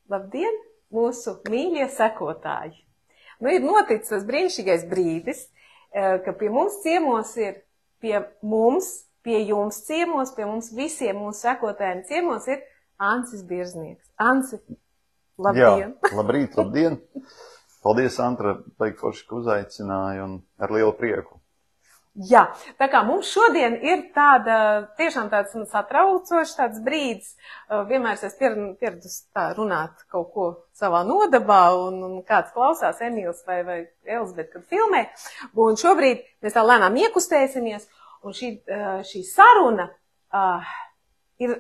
Labdien, mūsu mīļie sekotāji! Nu, ir noticis tas brīnišķīgais brīdis, ka pie mums ciemos ir, pie jums ciemos, pie mums visiem mūsu sekotājiem ciemos ir Ancis Birznieks. Anci, labdien! Jā, labrīt, labdien! Paldies, Antra, Paikforši, ka uzaicināji un ar lielu prieku. Jā, tā kā mums šodien ir tiešām tāds satraucošs tāds brīdis. Vienmēr es pieredus tā runāt kaut ko savā nodabā un kāds klausās Emīls vai Elizabete, kad filmē. Un šobrīd mēs tā lēnām iekustēsimies un šī saruna ir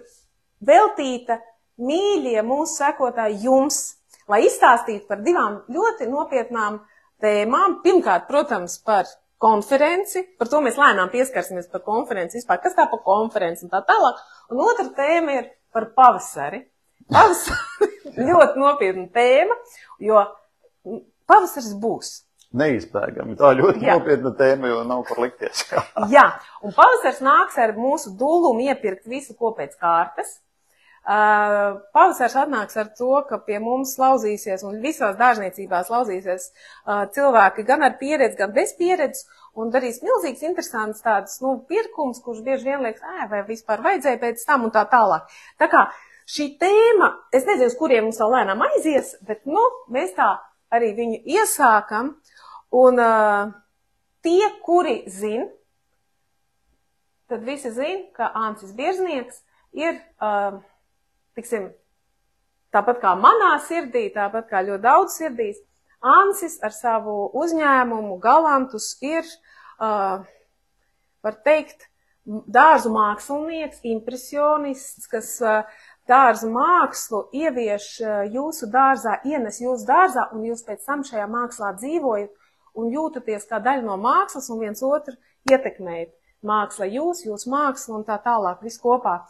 veltīta mīļie mūsu sekotāji jums, lai izstāstītu par divām ļoti nopietnām tēmām. Pirmkārt, protams, par konferenci, par to mēs lēnām pieskarsimies par konferenci vispār, kas tā par konferenci un tā tālāk. Un otra tēma ir par pavasari. Pavasari ļoti nopietna tēma, jo pavasaris būs. Neizbēgami, tā ļoti nopietna tēma, jo nav kur likties. Jā, un pavasaris nāks ar mūsu dūlumu iepirkt visu ko pēc kārtas. Pavasaris atnāks ar to, ka pie mums lauzīsies un visās dārzniecībās lauzīsies cilvēki gan ar pieredzi, gan bez pieredzes un darīs milzīgs interesants tāds, pirkums, kurš bieži vien liekas, vai vispār vajadzēja pēc tam un tā tālāk. Tā kā šī tēma, es nezinu, uz kuriem mums tā lēnām aizies, bet, mēs tā arī viņu iesākam un tie, kuri zin, tad visi zin, ka Ancis Birznieks ir tiksim, tāpat kā manā sirdī, tāpat kā ļoti daudz sirdīs, Ancis ar savu uzņēmumu Galantus ir, var teikt, dārzu mākslinieks, impresionists, kas dārzu mākslu ievieš jūsu dārzā, ienes jūsu dārzā, un jūs pēc tam šajā mākslā dzīvojat un jūtaties kā daļa no mākslas un viens otru ietekmējat. Māksla jūsu māksla un tā tālāk, viss kopā.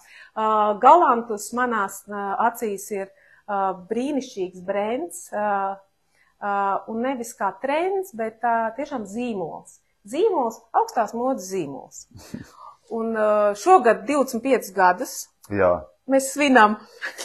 Galantus manās acīs ir brīnišķīgs brands, un nevis kā trends, bet tiešām zīmols. Zīmols, augstās modes zīmols. Un šogad 25 gadus mēs svinam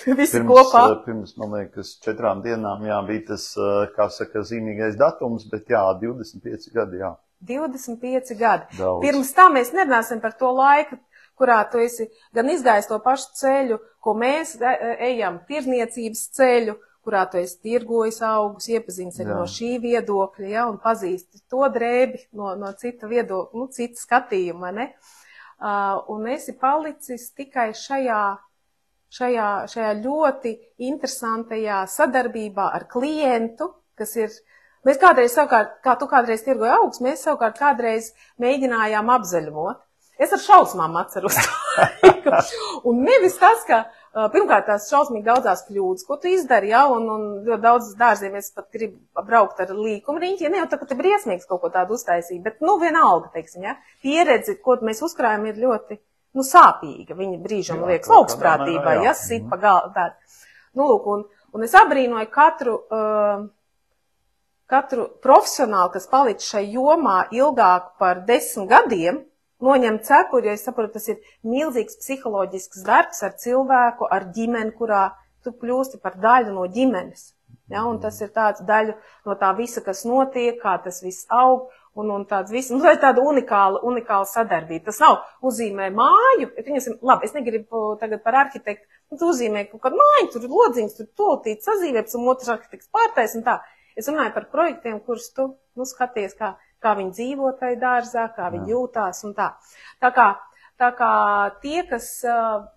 visi kopā. Pirms, man liekas, 4 dienām bija tas, kā saka, zīmīgais datums, bet 25 gadi, 25 gadi. Daudz. Pirms tam mēs nerunāsim par to laiku, kurā tu esi gan izgājis to pašu ceļu, ko mēs ejam, tirniecības ceļu, kurā tu esi tirgojis augus, iepazīstis no šī viedokļa, un pazīsti to drēbi no cita viedokļa, cita skatījuma, ne? Un esi palicis tikai šajā ļoti interesantajā sadarbībā ar klientu, kas ir. Mēs kādreiz savukārt, kā tu kādreiz tirgoji augus, mēs savukārt kādreiz mēģinājām apzaļumot. Es ar šausmām atceros. Un nevis tas, ka pirmkārt tās šausmīgi daudzās kļūdas, ko tu izdari, un ļoti daudz dārziem es pat gribu braukt ar līkumu riņķi, ne jau tā, ka te briesmīgs kaut ko tādu uztaisīt, bet, vienalga, teiksim, pieredzi, ko mēs uzkrājam, ir ļoti, sāpīga. Viņa brīžam liekas augstprātībai, sit pa galvu tādu. Lūk, un es abrīnoju katru profesionālu, kas palicis šai jomā ilgāk par 10 gadiem, noņem cepuri, jo es saprotu, tas ir milzīgs psiholoģisks darbs ar cilvēku, ar ģimeni, kurā tu kļūsti par daļu no ģimenes. Ja, un tas ir tāds daļu no tā visa, kas notiek, kā tas viss aug, un tāds viss, tā ir tāda unikāla sadarbība. Tas nav uzzīmē māju, labi, es negribu tagad par arhitektu, tu uzzīmē kaut kādu māju, tur ir lodziņas, tur toltīts sazīvēts, un otrs arhitekts pārtais, un tā. Es runāju par projektiem, kurus tu skaties, kā viņi dzīvo tajā dārzā, kā viņi jūtās un tā. Tā kā tie, kas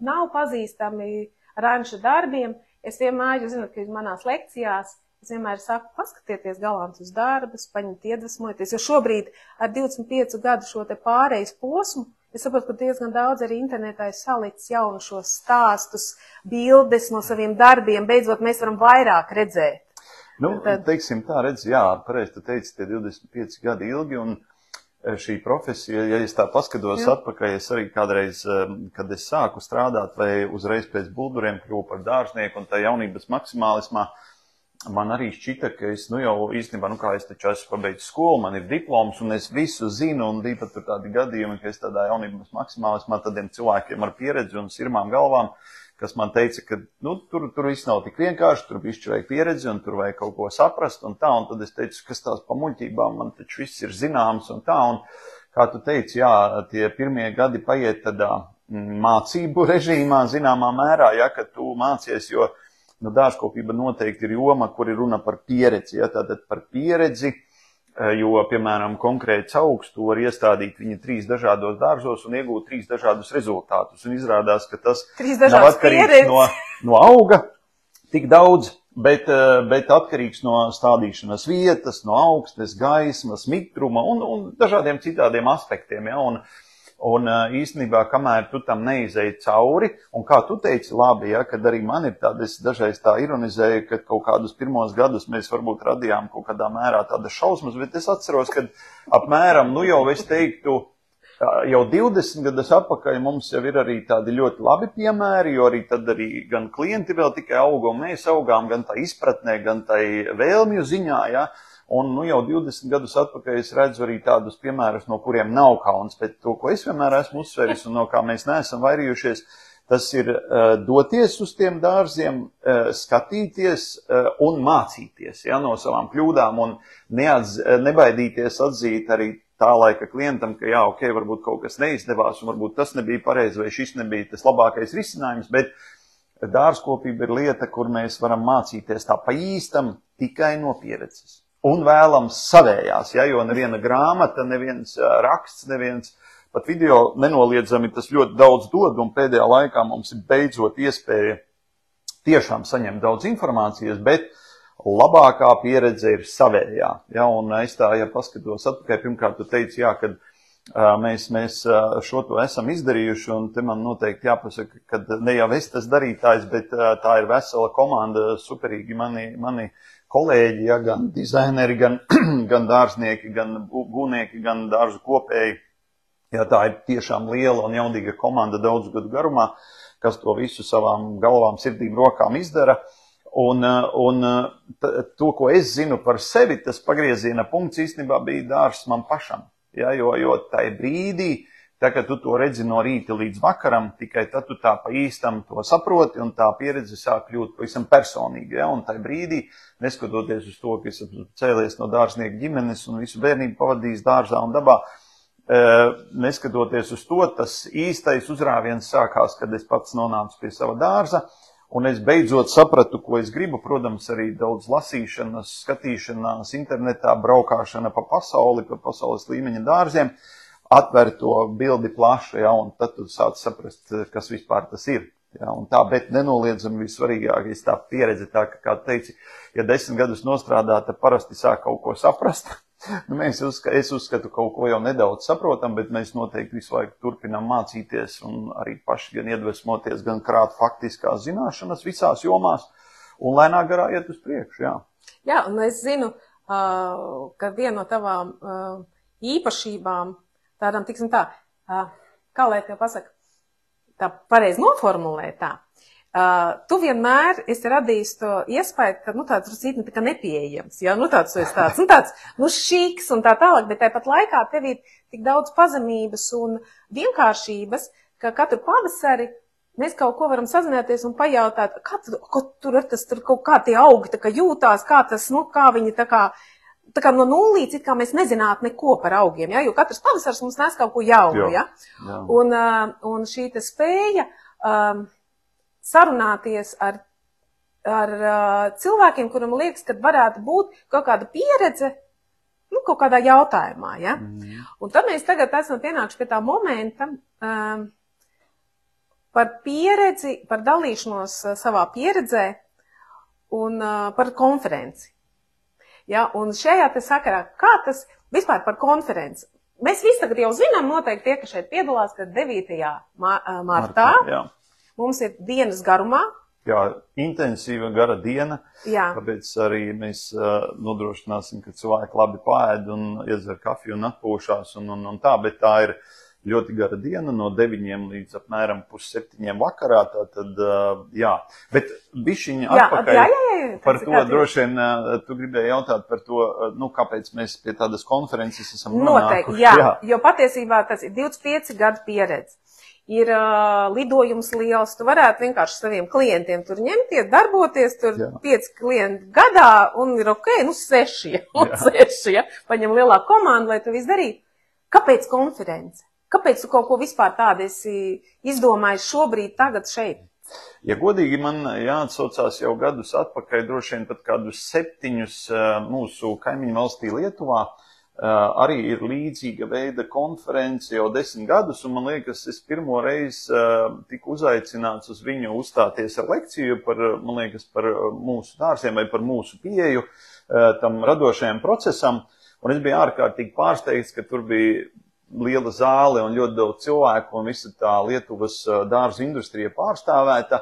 nav pazīstami ar Anča darbiem, es vienmēr, jūs zināt, ka manās lekcijās, es vienmēr saku, paskatieties Galantus darbus, paņemt iedvesmoties, jo šobrīd ar 25 gadu šo te pārejas posmu, es saprotu, ka diezgan daudz arī internetā ir salicis jaunu šos stāstus, bildes no saviem darbiem, beidzot mēs varam vairāk redzēt. Teiksim tā, redz, pareizi tu teici, tie 25 gadi ilgi, un šī profesija, ja es tā paskatos atpakaļ, es arī kādreiz, kad es sāku strādāt, vai uzreiz pēc bulduriem kļuvu par dārznieku un tā jaunības maksimālismā, man arī šķita, ka es, jau īstenībā, kā es taču esmu pabeidzis skolu, man ir diploms, un es visu zinu, un bija pat tur tādi gadījumi, ka es tādā jaunības maksimālismā tādiem cilvēkiem ar pieredzi un sirmām galvām, kas man teica, ka, tur viss nav tik vienkārši, tur bišķi vajag pieredzi, un tur vajag kaut ko saprast, un tad es teicu, kas tās pa muļķībām, man taču viss ir zināms, un kā tu teici, jā, tie pirmie gadi paiet tādā mācību režīmā, zināmā mērā, ja, kad tu mācies, jo dārzkopība noteikti ir joma, kur ir runa par pieredzi, ja, tātad par pieredzi, jo, piemēram, konkrēts augs to var iestādīt viņa 3 dažādos dārzos un iegūt 3 dažādus rezultātus, un izrādās, ka tas nav atkarīgs no auga tik daudz, bet atkarīgs no stādīšanas vietas, no augstnes, gaismas, mitruma un dažādiem citādiem aspektiem, ja, un īstenībā, kamēr tu tam neizēji cauri, un kā tu teici labi, ja, kad arī man ir tāda, es dažreiz tā ironizēju, ka kaut kādus pirmos gadus mēs varbūt radījām kaut kādā mērā tādas šausmas, bet es atceros, ka apmēram, jau es teiktu, jau 20 gadus atpakaļ mums jau ir arī tādi ļoti labi piemēri, jo arī tad arī gan klienti vēl tikai auga, un mēs augām gan tā izpratnē, gan tai vēlmju ziņā, ja. Un jau 20 gadus atpakaļ es redzu arī tādus piemērus, no kuriem nav kauns, bet to, ko es vienmēr esmu uzsveris un no kā mēs neesam vairījušies, tas ir doties uz tiem dārziem, skatīties un mācīties, ja, no savām kļūdām un nebaidīties atzīt arī tā laika klientam, ka jā, ok, varbūt kaut kas neizdevās un varbūt tas nebija pareizi vai šis nebija tas labākais risinājums, bet dārzkopība ir lieta, kur mēs varam mācīties tā pa īstam tikai no pieredzes. Un vēlams savējās, ja, jo neviena grāmata, neviens raksts, neviens pat video nenoliedzami tas ļoti daudz dod, un pēdējā laikā mums ir beidzot iespēja tiešām saņemt daudz informācijas, bet labākā pieredze ir savējā. Ja, un es tā, ja paskatos atpakaļ, pirmkārt tu teici, jā, kad mēs šo to esam izdarījuši, un te man noteikti jāpasaka, ka ne jau es tas darītājs, bet tā ir vesela komanda, superīgi mani kolēģi, ja, gan dizaineri, gan dārznieki, gan būvnieki, gan dārzu kopēji. Ja, tā ir tiešām liela un jaudīga komanda daudzu gadu garumā, kas to visu savām galvām, sirdīm, rokām izdara. Un to, ko es zinu par sevi, tas pagrieziena punkts īstenībā bija dārzs man pašam. Ja, jo tai brīdī, tā, kad tu to redzi no rīta līdz vakaram, tikai tad tu tā pa īstam to saproti, un tā pieredze sāk kļūt pavisam personīgi. Ja? Un tai brīdī, neskatoties uz to, ka es cēlies no dārznieku ģimenes un visu bērnību pavadījis dārzā un dabā, neskatoties uz to, tas īstais uzrāviens sākās, kad es pats nonācu pie sava dārza, un es beidzot sapratu, ko es gribu, protams, arī daudz lasīšanas, skatīšanās, internetā, braukāšana pa pasauli, pa pasaules līmeņa dārziem, atver to bildi plašu, ja, un tad tu sāc saprast, kas vispār tas ir. Ja, un tā, bet nenoliedzami vissvarīgākais tā pieredze, tā, kā teici, ja 10 gadus nostrādā, tad parasti sāk kaut ko saprast. Es uzskatu, kaut ko jau nedaudz saprotam, bet mēs noteikti visu laiku turpinām mācīties un arī paši gan iedvesmoties, gan krāt faktiskās zināšanas visās jomās un lēnā garā iet uz priekšu, jā. Jā, un es zinu, ka viena no tavām īpašībām, tādām, tiksim tā, kā lai tev pasaka, tā pareizi noformulēt tā, tu vienmēr esi radījis to iespēju, ka, tāds rūcīt tā kā nepieejams, ja, tāds, šiks un tā tālāk, bet tāpat laikā tev ir tik daudz pazemības un vienkāršības, ka katru pavasari mēs kaut ko varam sazināties un pajautāt, kā tur kaut kā tie augi tā kā jūtās, kā tas, kā viņi tā kā no nullītes, it kā mēs nezinātu neko par augiem, ja, jo katrs pavasars mums nes kaut ko jaunu, ja, un šī te spēja sarunāties ar cilvēkiem, kuram liekas, ka varētu būt kaut kāda pieredze, kaut kādā jautājumā, ja. Un tad mēs tagad esam pienākuši pie tā momenta par pieredzi, par dalīšanos savā pieredzē un par konferenci. Ja, un šajā te sakarā, kā tas vispār par konferenci? Mēs visi tagad jau zinām noteikti tie, ka šeit piedalās, ka 9. martā mums ir dienas garumā. Jā, intensīva gara diena, jā. Tāpēc arī mēs nodrošināsim, ka cilvēki labi paēd un iedzer kafiju un atpūšās un tā, bet tā ir ļoti gara diena, no 9 līdz apmēram 6:30 vakarā, tātad, jā. Bet bišķiņi atpakaļ par to droši vien, tu gribēji jautāt par to, nu, kāpēc mēs pie tādas konferences esam nonākuši. Noteikti, jā, jo patiesībā tas ir 25 gadu pieredze. Ir lidojums liels, tu varētu vienkārši saviem klientiem tur ņemties, darboties, tur 5 klienti gadā, un ir ok, nu 6, ja, paņem lielāku komandu, lai tu visu darītu. Kāpēc konference? Kāpēc tu kaut ko vispār tādu esi izdomājis šobrīd, tagad šeit? Ja godīgi man jāatsaucās jau gadus atpakaļ, droši vien pat kādus 7 mūsu kaimiņu valstī Lietuvā, arī ir līdzīga veida konference jau 10 gadus, un man liekas, es pirmo reizi tiku uzaicināts uz viņu uzstāties ar lekciju par, man liekas, par mūsu dārziem vai par mūsu pieeju tam radošajam procesam, un es biju ārkārtīgi pārsteigts, ka tur bija liela zāle un ļoti daudz cilvēku, un visa tā Lietuvas dārzu industrija pārstāvēta.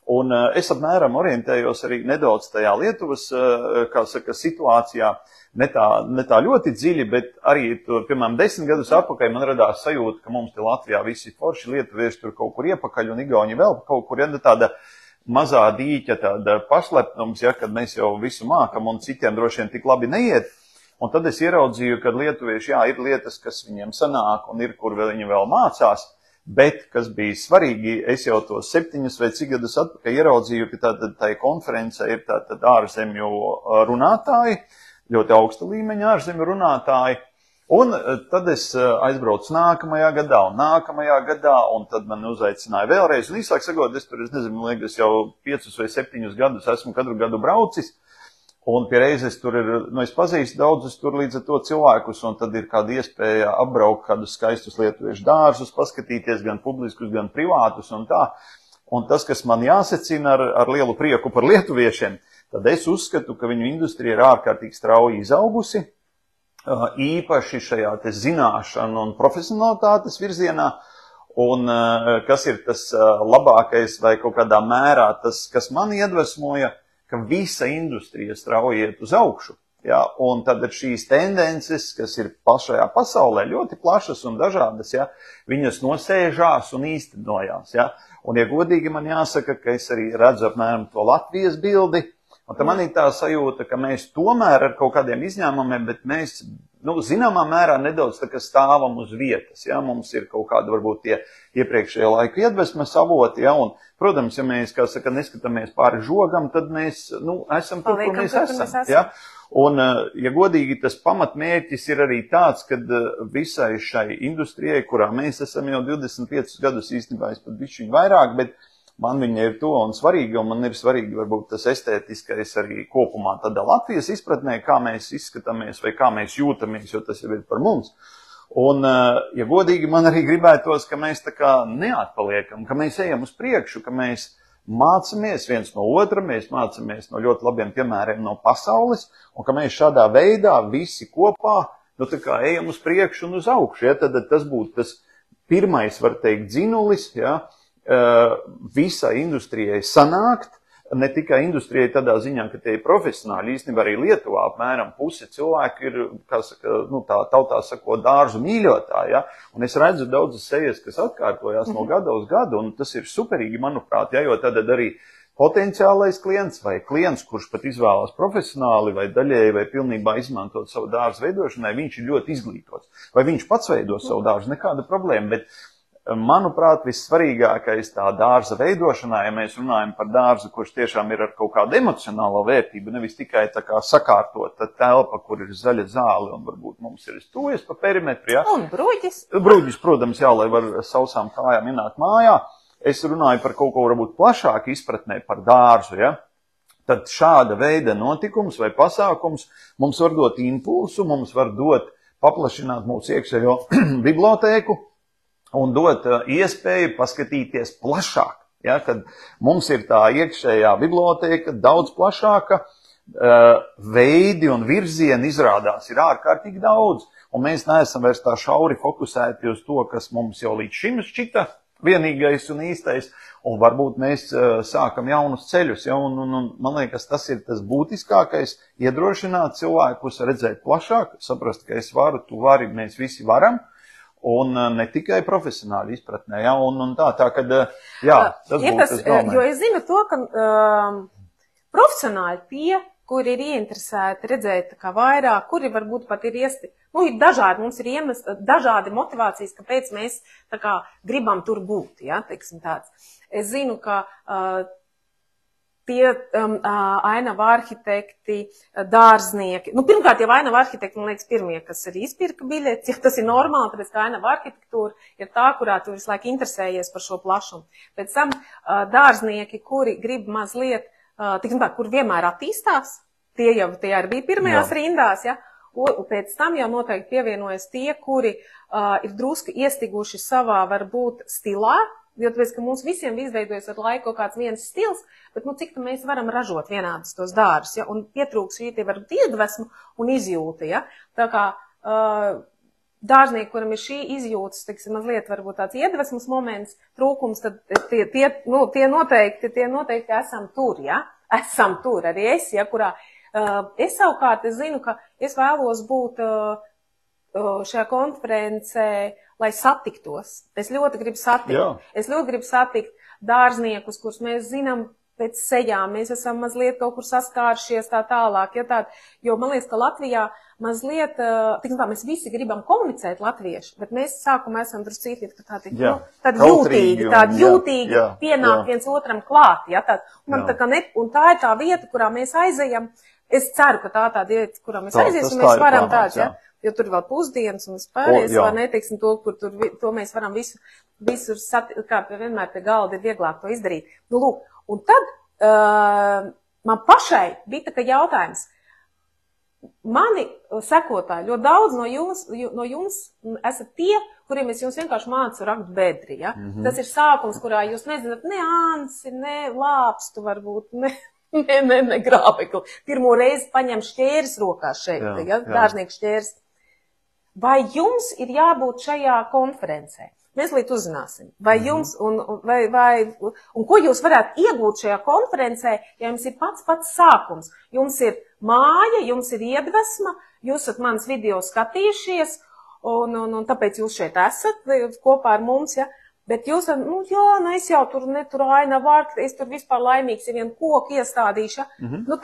Un es apmēram orientējos arī nedaudz tajā Lietuvas, kā saka, situācijā, ne tā ļoti dziļi, bet arī, piemēram, 10 gadus atpakaļ man radās sajūta, ka mums te Latvijā visi forši lietuvieši tur kaut kur iepakaļ un igauņi vēl kaut kur, ja tāda mazā dīķa, tāda pašlepnums, ja, kad mēs jau visu mākam un citiem droši vien tik labi neiet. Un tad es ieraudzīju, ka lietuvieši, jā, ir lietas, kas viņiem sanāk un ir, kur viņi vēl mācās. Bet, kas bija svarīgi, es jau to 7 vai cik gadus atpakaļ ieraudzīju, ka tā konferencē ir tātad ārzemju runātāji, ļoti augsta līmeņa ārzemju runātāji. Un tad es aizbraucu nākamajā gadā, un tad man uzaicināja vēlreiz. Un īsāk sakot, es tur, es nezinu, man liekas, jau 5 vai 7 gadus esmu katru gadu braucis. Un pie reizes tur ir, nu, es pazīstu daudzus tur līdz ar to cilvēkus, un tad ir kāda iespēja apbraukt kādus skaistus lietuviešu dārzus, paskatīties gan publiskus, gan privātus un tā. Un tas, kas man jāsecina ar lielu prieku par lietuviešiem, tad es uzskatu, ka viņu industrija ir ārkārtīgi strauji izaugusi, īpaši šajā te zināšanu un profesionalitātes virzienā, un kas ir tas labākais vai kaut kādā mērā tas, kas man iedvesmoja, ka visa industrija strauji iet uz augšu. Ja? Un tad ir šīs tendences, kas ir pašajā pasaulē ļoti plašas un dažādas, ja? Viņas nosēžās un īstenojās. Ja? Un, ja godīgi man jāsaka, ka es arī redzu apmēram to Latvijas bildi, un tad man ir tā sajūta, ka mēs tomēr ar kaut kādiem izņēmumiem, bet mēs, nu, zināmā mērā nedaudz tā kā stāvam uz vietas. Ja? Mums ir kaut kāda varbūt tie iepriekšējā laika iedvesmas avoti, ja? Un, protams, ja mēs, kā saka, neskatāmies pāri žogam, tad mēs, nu, esam tur, kur mēs esam. Ja? Un, ja godīgi, tas pamatmērķis ir arī tāds, ka visai šai industrijai, kurā mēs esam jau 25 gadus, īstenībā es pat bišķiņ vairāk, bet man viņa ir to un svarīga, un man ir svarīgi varbūt tas estētiskais arī kopumā tādā Latvijas izpratnē, kā mēs izskatāmies vai kā mēs jūtamies, jo tas jau ir par mums. Un, ja godīgi, man arī gribētos, ka mēs tā kā neatpaliekam, ka mēs ejam uz priekšu, ka mēs mācamies viens no otra, mēs mācamies no ļoti labiem piemēriem no pasaules, un ka mēs šādā veidā visi kopā, nu tā kā ejam uz priekšu un uz augšu, ja, tad tas būtu tas pirmais, var teikt, dzinulis, ja, visai industrijai sanākt, ne tikai industrijai tādā ziņā, ka tie ir profesionāļi, īstenībā arī Lietuvā apmēram pusi cilvēki ir, kā saka, nu tā tautā sako, dārzu mīļotāji, ja? Un es redzu daudzas sejas, kas atkārtojās no gada uz gadu, un tas ir superīgi, manuprāt, ja? Jo tad arī potenciālais klients vai klients, kurš pat izvēlās profesionāli vai daļēji vai pilnībā izmantot savu dārzu veidošanai, viņš ir ļoti izglītots. Vai viņš pats veido savu dārzu, nekāda problēma, bet manuprāt, vissvarīgākais tā dārza veidošanā, ja mēs runājam par dārzu, kurš tiešām ir ar kaut kādu emocionālo vērtību, nevis tikai tā kā sakārtota telpa, kur ir zaļa zāle un varbūt mums ir stūjas pa perimetru, ja? Un bruģis. Bruģis, protams, jā, lai var sausām kājām ienākt mājā. Es runāju par kaut ko varbūt plašāk izpratnē par dārzu, ja? Tad šāda veida notikums vai pasākums mums var dot impulsu, mums var dot paplašināt mūsu iekšējo bibliotēku, un dot iespēju paskatīties plašāk, ja, kad mums ir tā iekšējā bibliotēka daudz plašāka, veidi un virzieni izrādās ir ārkārtīgi daudz, un mēs neesam vairs tā šauri fokusēti uz to, kas mums jau līdz šim šķita vienīgais un īstais, un varbūt mēs sākam jaunus ceļus, ja, un man liekas, tas ir tas būtiskākais, iedrošināt cilvēkus, redzēt plašāk, saprast, ka es varu, tu vari, mēs visi varam. un ne tikai profesionāli izpratnē, ja, un tā, kad, jā, tas būtu tas galvenais. Jo es zinu to, ka profesionāļi tie, kuri ir ieinteresēti redzēt kā vairāk, kuri varbūt pat ir ir dažādi, mums ir dažādi motivācijas, kāpēc mēs tā kā gribam tur būt, ja, teiksim tāds. Es zinu, ka tie ainava arhitekti, dārznieki. Pirmkārt, jau ainava arhitekti, man liekas, pirmie, kas arī izpirka biļetes, ja tas ir normāli, tāpēc, ka ainava arhitektūra ir tā, kurā tu visu laiku interesējies par šo plašumu. Pēc tam dārznieki, kuri grib mazliet, tiksim tā, kur vienmēr attīstās, tie arī bija pirmajās rindās, ja. Un pēc tam jau noteikti pievienojas tie, kuri ir drusku iestiguši savā, varbūt, stilā, jo tāpēc, ka mums visiem izveidojas ar laiku kaut kāds viens stils, bet, cik mēs varam ražot vienādus tos dārus, ja, un pietrūks šī tie varbūt iedvesmu un izjūta, ja. Tā kā dārznieki, kuram ir šī izjūtas, teiksim, mazliet varbūt tāds iedvesmas moments, trūkums, tad tie noteikti esam tur, ja. Esam tur, arī es, ja, kurā es savukārt, es zinu, ka es vēlos būt šajā konferencē, lai satiktos. Es ļoti gribu satikt. Jā. Es ļoti gribu satikt dārzniekus, kurus mēs zinām pēc sejām. Mēs esam mazliet kaut kur saskāršies tā tālāk. Ja jo man liekas, ka Latvijā mazliet, mēs visi gribam komunicēt latviešu, bet mēs sākumā esam druscīti tādi jūtīgi pienāk viens otram klāt. Ja, un tā ir tā vieta, kurā mēs aizejam. Es ceru, ka tā vieta, kurā mēs aiziesim, mēs varam tāds, ja? Jo tur vēl pusdienas un vispārējais, vai neteiksim to, kur to mēs varam visur kā vienmēr pie galda ir vieglāk to izdarīt. Lūk, un tad man pašai bija tā kā jautājums. Mani sekotāji, ļoti daudz no jums esat tie, kuriem es jums vienkārši mācu rakt bedri, ja? Tas ir sākums, kurā jūs nezināt ne ansi, ne lāpstu varbūt, ne grābekli. Pirmo reizi paņem šķēris rokā šeit, ja? Dārznieku šķēris. Vai jums ir jābūt šajā konferencē? Mēs līdz uzzināsim. Vai jums, un ko jūs varētu iegūt šajā konferencē, ja jums ir pats sākums? Jums ir māja, jums ir iedvesma, jūs esat mans video skatījušies, un tāpēc jūs šeit esat kopā ar mums, ja? Bet jūs, es jau tur ainava arhitekti, es tur vispār laimīgs, ja vien koku iestādīšu, ja?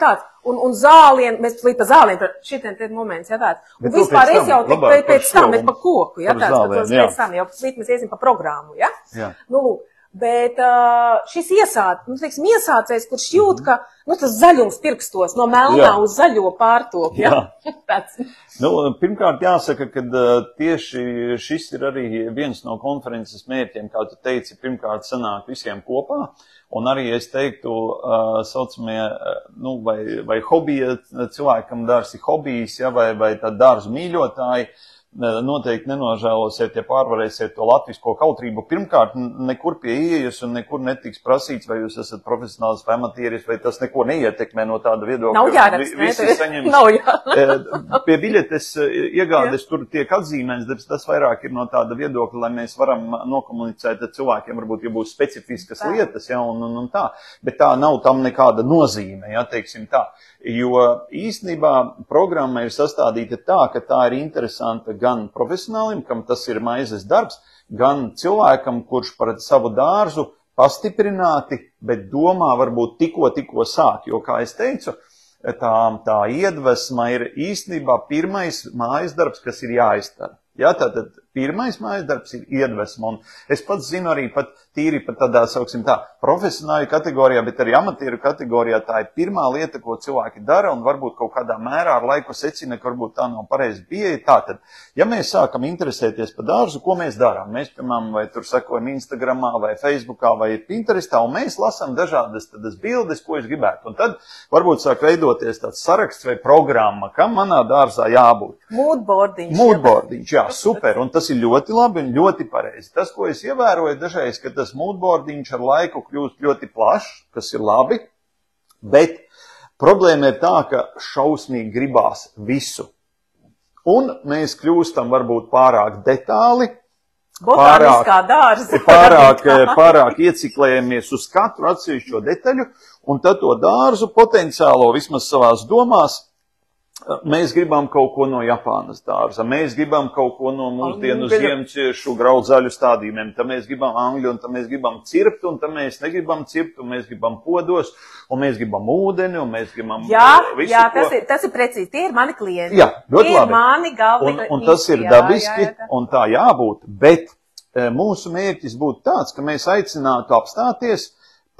Tāds, un zālien, mēs līdz pa zālien, šitien te moments, ja tāds. Un vispār es jau pēc tam, bet pa koku, ja tāds, pēc tam, jau līdz mēs iesim pa programmu, ja? Lūk, bet šis iesācējs, kurš jūt, ka, tas zaļums pirkstos, no melnā uz zaļo pārtop, ja? Tāds. Pirmkārt jāsaka, ka tieši šis ir arī viens no konferences mērķiem, kā tu teici, pirmkārt sanāk visiem kopā, un arī es teiktu, saucamie, vai hobija cilvēkam dārzi hobijs, ja, vai tā dārzu mīļotāji, noteikti nenožēlosiet, ja pārvarēsiet to latvisko kautrību. Pirmkārt, nekur pie ieejas un nekur netiks prasīts, vai jūs esat profesionāls vai amatieris, vai tas neko neietekmē no tāda viedokļa. Nav jāraksta. Visi saņems. Pie biļetes iegādes tur tiek atzīmēts, tas vairāk ir no tāda viedokļa, lai mēs varam nokomunicēt ar cilvēkiem, varbūt, ja būs specifiskas lietas, ja, un tā. Bet tā nav tam nekāda nozīme, ja, teiksim tā. Jo īstenībā programma ir sastādīta tā, ka tā ir interesanta gan profesionālim, kam tas ir maizes darbs, gan cilvēkam, kurš par savu dārzu pastiprināti, bet domā varbūt tikko sāk. Jo, kā es teicu, tā iedvesma ir īstenībā pirmais mājas darbs, kas ir jāizdara. Ja, tātad pirmais mājas darbs ir iedvesma, un es pats zinu arī pat tīri pat tādā, sauksim tā, profesionāļu kategorijā, bet arī amatieru kategorijā tā ir pirmā lieta, ko cilvēki dara, un varbūt kaut kādā mērā ar laiku secina, ka varbūt tā nav pareizi pieeja. Tātad, ja mēs sākam interesēties par dārzu, ko mēs darām? Mēs, piemēram, vai tur sekojam Instagramā, vai Facebookā, vai Pinterestā, un mēs lasām dažādas tādas bildes, ko es gribētu. Un tad varbūt sāk veidoties tāds saraksts vai programma, kam manā dārzā jābūt. Moodboardiņš, jā, super, un tas ir ļoti labi un ļoti pareizi. Tas, ko es ievēroju dažreiz, ka tas moodboardiņš ar laiku kļūst ļoti plašs, kas ir labi, bet problēma ir tā, ka šausmīgi gribās visu. Un mēs kļūstam varbūt pārāk detāli, pārāk ieciklējamies uz katru atsevišķo detaļu, un tad to dārzu potenciālo vismaz savās domās Mēs gribam kaut ko no Japānas dārza, mēs gribam kaut ko no mūsdienu ziemciešu graudzaļu stādījumiem, tad mēs gribam angļu, un tad mēs gribam cirpt, un tad mēs negribam cirpt, un mēs gribam podos, un mēs gribam ūdeni, un mēs gribam visu, jā, tas ir precīzi, tie ir mani klienti. Jā, ļoti labi. Ir mani galvenie. Un tas ir dabiski, un tā jābūt, bet mūsu mērķis būtu tāds, ka mēs aicinātu apstāties,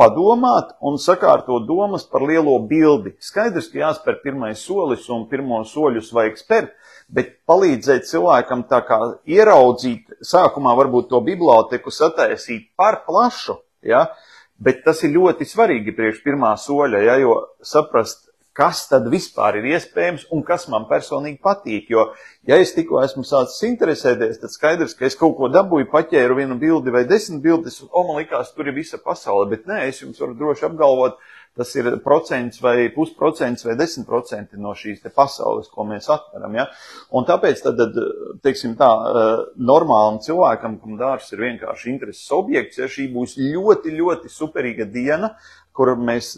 padomāt un sakārtot domas par lielo bildi. Skaidrs, ka jāspēr pirmais solis un pirmo soļus vajag spērt, bet palīdzēt cilvēkam tā kā ieraudzīt, sākumā varbūt to biblioteku sataisīt par plašu, ja? Bet tas ir ļoti svarīgi priekš pirmā soļa, ja? Jo saprast, kas tad vispār ir iespējams un kas man personīgi patīk, jo, ja es tikko esmu sācis interesēties, tad skaidrs, ka es kaut ko dabūju, paķēru vienu bildi vai 10 bildes, un man likās, tur ir visa pasaule, bet nē, es jums varu droši apgalvot, tas ir procents vai pusprocents vai 10% no šīs te pasaules, ko mēs atveram, ja? Un tāpēc tad, teiksim tā, normālam cilvēkam, kam dārs ir vienkārši intereses objekts, ja šī būs ļoti, ļoti superīga diena, kur mēs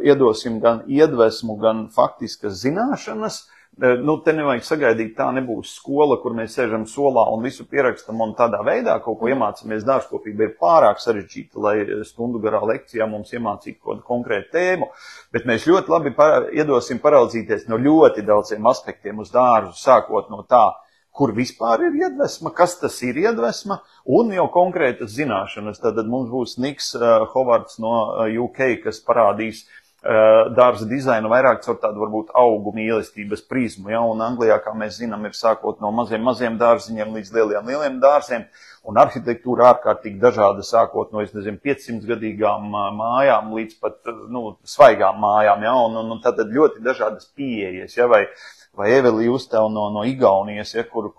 iedosim gan iedvesmu, gan faktiskas zināšanas. Nu, te nevajag sagaidīt, tā nebūs skola, kur mēs sēžam solā un visu pierakstam un tādā veidā kaut ko iemācamies. Dārzkopība ir pārāk sarežģīta, lai stundu garā lekcijā mums iemācītu kaut konkrētu tēmu, bet mēs ļoti labi iedosim paraudzīties no ļoti daudziem aspektiem uz dārzu, sākot no tā, kur vispār ir iedvesma, kas tas ir iedvesma, un jau konkrētas zināšanas. Tad mums būs Niks Hovards no UK, kas parādīs dārza dizainu vairāk caur tādu varbūt augu mīlestības prizmu, ja? Un Anglijā, kā mēs zinām, ir sākot no maziem dārziņiem līdz lieliem dārziem, un arhitektūra ārkārtīgi dažāda, sākot no, 500-gadīgām mājām līdz pat, svaigām mājām, ja? Un tad ļoti dažādas pieejas, ja? Vai Eveli Justev no Igaunijas, ja, kur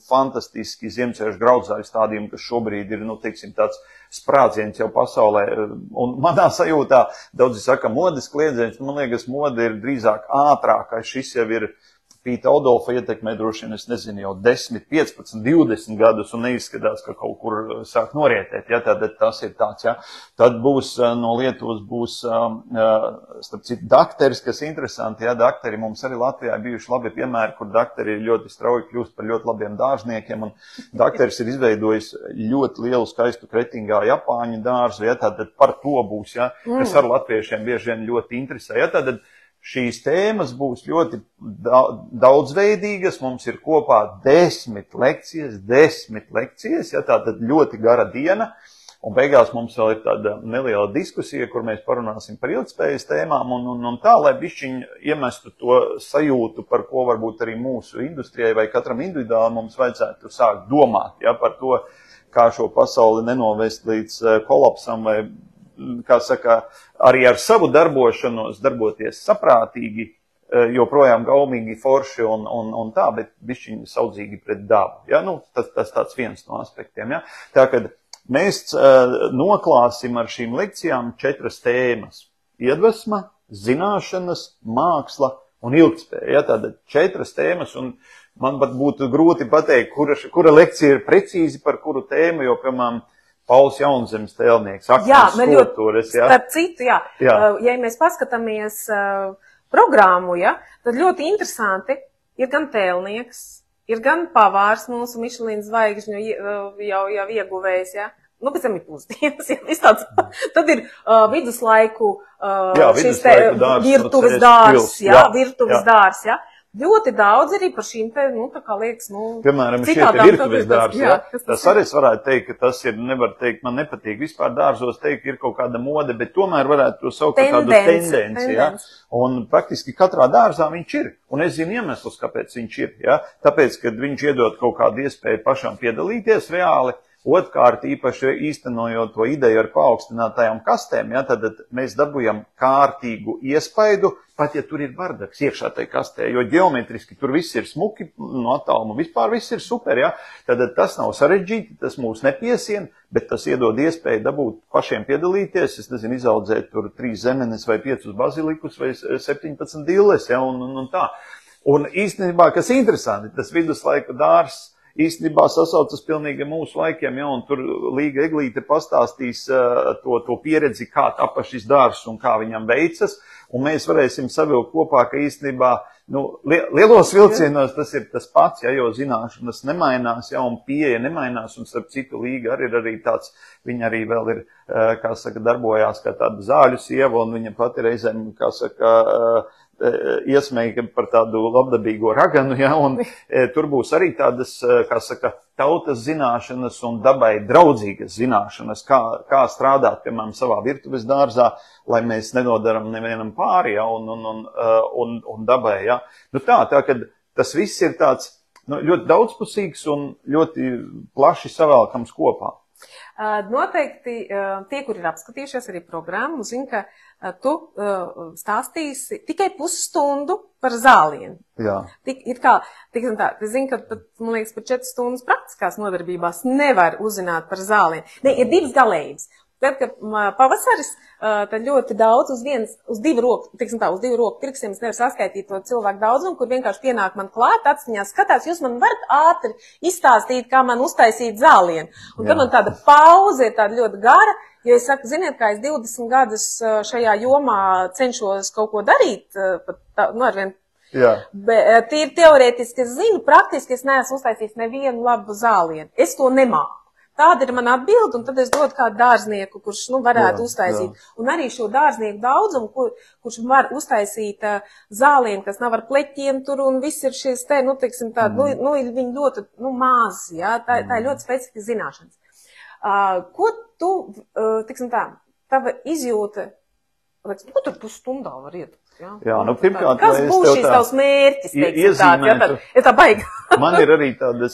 fantastiski ziemciešu graudzaļu stādījumi, kas šobrīd ir, teiksim, tāds sprādziens jau pasaulē. Un manā sajūtā, daudzi saka, modes kliedziens, man liekas, mode ir drīzāk ātrākais, šis jau ir Pīta Odolfa ietekmē droši vien, es nezinu, jau 10, 15, 20 gadus un neizskatās, ka kaut kur sāk norietēt, ja, tad tas ir tāds, ja. Tad būs, no Lietuvas būs, starp citu, dakteris, kas interesanti, ja, dakteri mums arī Latvijā bijuši labi piemēri, kur dakteri ir ļoti strauji kļūst par ļoti labiem dārzniekiem, un dakteris ir izveidojis ļoti lielu skaistu Kretingā Japāņu dārzu, ja, tad par to būs, ja, kas ar latviešiem bieži vien ļoti interesē, ja, tad šīs tēmas būs ļoti daudzveidīgas, mums ir kopā 10 lekcijas, ja, tātad ļoti gara diena, un beigās mums vēl ir tāda neliela diskusija, kur mēs parunāsim par ilgtspējas tēmām, un tā, lai bišķiņ iemestu to sajūtu, par ko varbūt arī mūsu industrijai vai katram individuāli mums vajadzētu sākt domāt, ja, par to, kā šo pasauli nenovest līdz kolapsam vai, kā saka, arī ar savu darbošanos darboties saprātīgi, joprojām gaumīgi forši un tā, bet bišķiņi saudzīgi pret dabu. Ja? Tas tāds viens no aspektiem. Ja? Tā, kad mēs noklāsim ar šīm lekcijām 4 tēmas. Iedvesma, zināšanas, māksla un ilgtspēja. Ja? Tātad 4 tēmas, un man pat būtu grūti pateikt, kura lekcija ir precīzi par kuru tēmu, jo, piemēram, Pauls Jaunzemes tēlnieks, akmens skulptūras, jā. Starp citu, jā. Ja mēs paskatāmies programmu, ja, tad ļoti interesanti ir gan tēlnieks, ir gan pavārs mūsu Mišelīna zvaigžņu jau ieguvējs, ja. Pēc tam ir pusdienas, ja, tad ir viduslaiku šis virtuves dārs, ja, virtuves dārs, ja. Ļoti daudz arī par šīm te, tā kā liekas, piemēram, šie te virtuves dārzi, ja. Tas arī es varētu teikt, ka tas ir, nevar teikt, man nepatīk vispār dārzos teikt, ir kaut kāda mode, bet tomēr varētu to saukt kā kādu tendenci, ja. Un praktiski katrā dārzā viņš ir. Un es zinu iemeslus, kāpēc viņš ir, ja. Tāpēc, kad viņš iedod kaut kādu iespēju pašam piedalīties reāli, otrkārt, īpaši īstenojot to ideju ar paaugstinātajām kastēm, ja, tad mēs dabujam kārtīgu iespaidu, pat ja tur ir bardaks iekšā tai kastē, jo ģeometriski tur viss ir smuki, no attāluma vispār viss ir super, ja, tad tas nav sarežģīti, tas mūs nepiesien, bet tas iedod iespēju dabūt pašiem piedalīties, es nezinu, izaudzēt tur 3 zemenes vai 5 bazilikus vai 17 dilles, ja, un tā. Un īstenībā, kas interesanti, tas viduslaiku dārs īstenībā sasaucas pilnīgi mūsu laikiem, ja, un tur Līga Eglīte pastāstīs to pieredzi, kā tapa šis dārs un kā viņam veicas, un mēs varēsim savilkt kopā, ka īstenībā Lielos vilcienos tas ir tas pats, jo zināšanas nemainās, un pieeja nemainās, un starp citu līga arī ir arī tāds, viņa arī vēl ir, kā saka, darbojās kā tāda zāļu sieva, un viņa pati reizēm, kā saka, iesmēja par tādu labdabīgo raganu, un tur būs arī tādas, kā saka, tautas zināšanas un dabai draudzīgas zināšanas, kā strādāt, piemēram, savā virtuves dārzā, lai mēs nenodaram nevienam pāri, un dabai, tā, kad tas viss ir tāds, ļoti daudzpusīgs un ļoti plaši savēlkams kopā. Noteikti tie, kur ir apskatījušies arī programmu, zina, ka tu stāstīsi tikai pusstundu par zālienu. Jā. Es zinu, ka pat, man liekas, par 4 stundas praktiskās nodarbībās nevar uzzināt par zālienu. Ne, ir divas galējības. Tad, kad pavasaris, tad ļoti daudz uz divu roku pirkstiem es nevaru saskaitīt to cilvēku daudzumu, kur vienkārši pienāk man klāt, atstiņā skatās, jūs man varat ātri izstāstīt, kā man uztaisīt zālienu. Un tad man tāda pauze ir tāda ļoti gara, jo es saku, ziniet, kā es 20 gadus šajā jomā cenšos kaut ko darīt, arvien. Jā. Bet tīri teorētiski es zinu, praktiski es neesmu uztaisījis nevienu labu zālienu. Es to nemāku. Tāda ir mana atbilde, un tad es dodu kādu dārznieku, kurš varētu uztaisīt. Jā. Un arī šo dārznieku daudzumu, kurš var uztaisīt zālienu, kas nav ar pleķiem tur, un viss ir šis te, viņi ļoti mazi, tā ir ļoti specifiska zināšanas. Ko tu, tava izjūta, ko tur pusstundā var iet? Jā, pirmkārt, kas būs šīs tavs mērķis, tā baigi? Man ir arī tādas,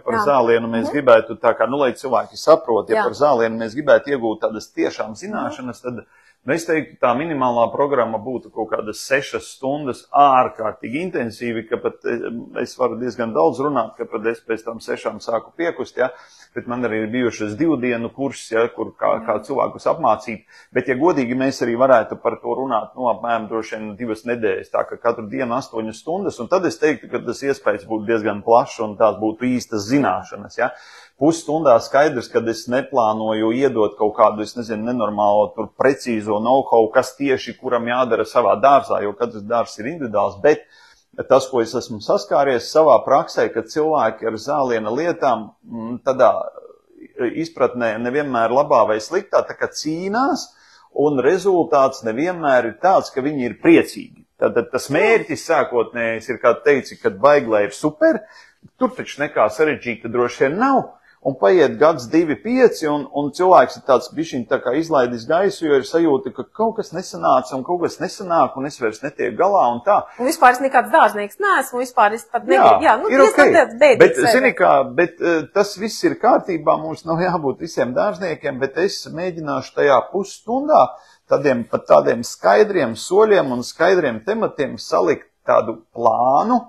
par zālienu mēs gribētu, lai cilvēki saprot, par zālienu mēs gribētu iegūt tādas tiešām zināšanas, tad es teiktu, tā minimālā programma būtu kaut kādas 6 stundas ārkārtīgi intensīvi, ka pat es varu diezgan daudz runāt, ka pat es pēc tam 6 sāku piekust, bet man arī ir bijušas 2 dienu kurss, kur kā cilvēkus apmācīt, bet, ja godīgi, mēs arī varētu par to runāt, apmēram droši vien 2 nedēļas, tā ka katru dienu 8 stundas, un tad es teiktu, ka tas iespējas būtu diezgan plašs, un tās būtu īstas zināšanas, Pusstundā skaidrs, kad es neplānoju iedot kaut kādu, nenormālo, tur precīzo know-how, kas tieši kuram jādara savā dārzā, jo katrs dārzs ir individuāls, bet tas, ko es esmu saskāries savā praksē, ka cilvēki ar zāliena lietām tādā izpratnē nevienmēr labā vai sliktā, tā kā cīnās, un rezultāts nevienmēr ir tāds, ka viņi ir priecīgi. Tad tas mērķis sākotnējais ir, kā teici, kad baiglē ir super, tur taču nekā sarežģīta droši vien nav. Un paiet gads, 2, 5, un cilvēks ir tāds bišķiņ tā kā izlaidis gaisu, jo ir sajūta, ka kaut kas nesanāca un kaut kas nesanāk, un es vairs netiek galā un tā. Un vispār es nekāds dārznieks neesmu, vispār es pat negribu. Jā, ir ok. Bet, zini kā, tas viss ir kārtībā, mums nav jābūt visiem dārzniekiem, bet es mēģināšu tajā pusstundā tādiem skaidriem soļiem un skaidriem tematiem salikt tādu plānu,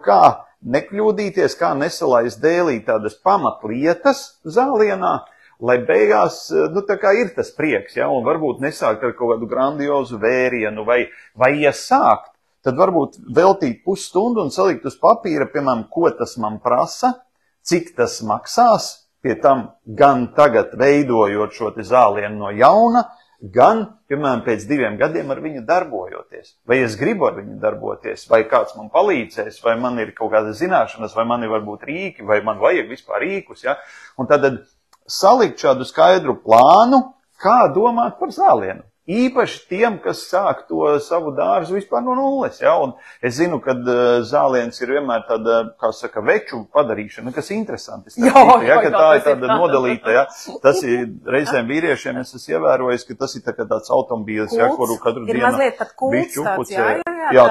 kā nekļūdīties, kā nesalaist dēlī tādas pamatlietas zālienā, lai beigās, tā kā ir tas prieks, un varbūt nesākt ar kaut kādu grandiozu vērienu, vai ja sākt, tad varbūt veltīt pusstundu un salikt uz papīra, piemēram, ko tas man prasa, cik tas maksās, pie tam gan tagad veidojot šo te zālienu no jauna, gan, piemēram, pēc 2 gadiem ar viņu darbojoties. Vai es gribu ar viņu darboties, vai kāds man palīdzēs, vai man ir kaut kāda zināšanas, vai man ir varbūt rīki, vai man vajag vispār rīkus, Un tad salikt šādu skaidru plānu, kā domāt par zālienu. Īpaši tiem, kas sāk to savu dārzu vispār no nulles, Un es zinu, ka zāliens ir vienmēr tāda, kā saka, veču padarīšana, kas interesanti. Ka tā ir tāda nodalīta, Tas ir reizēm vīriešiem, es esmu ievērojis, ka tas ir tāds automobīls, kuru katru dienu bišķi upucē.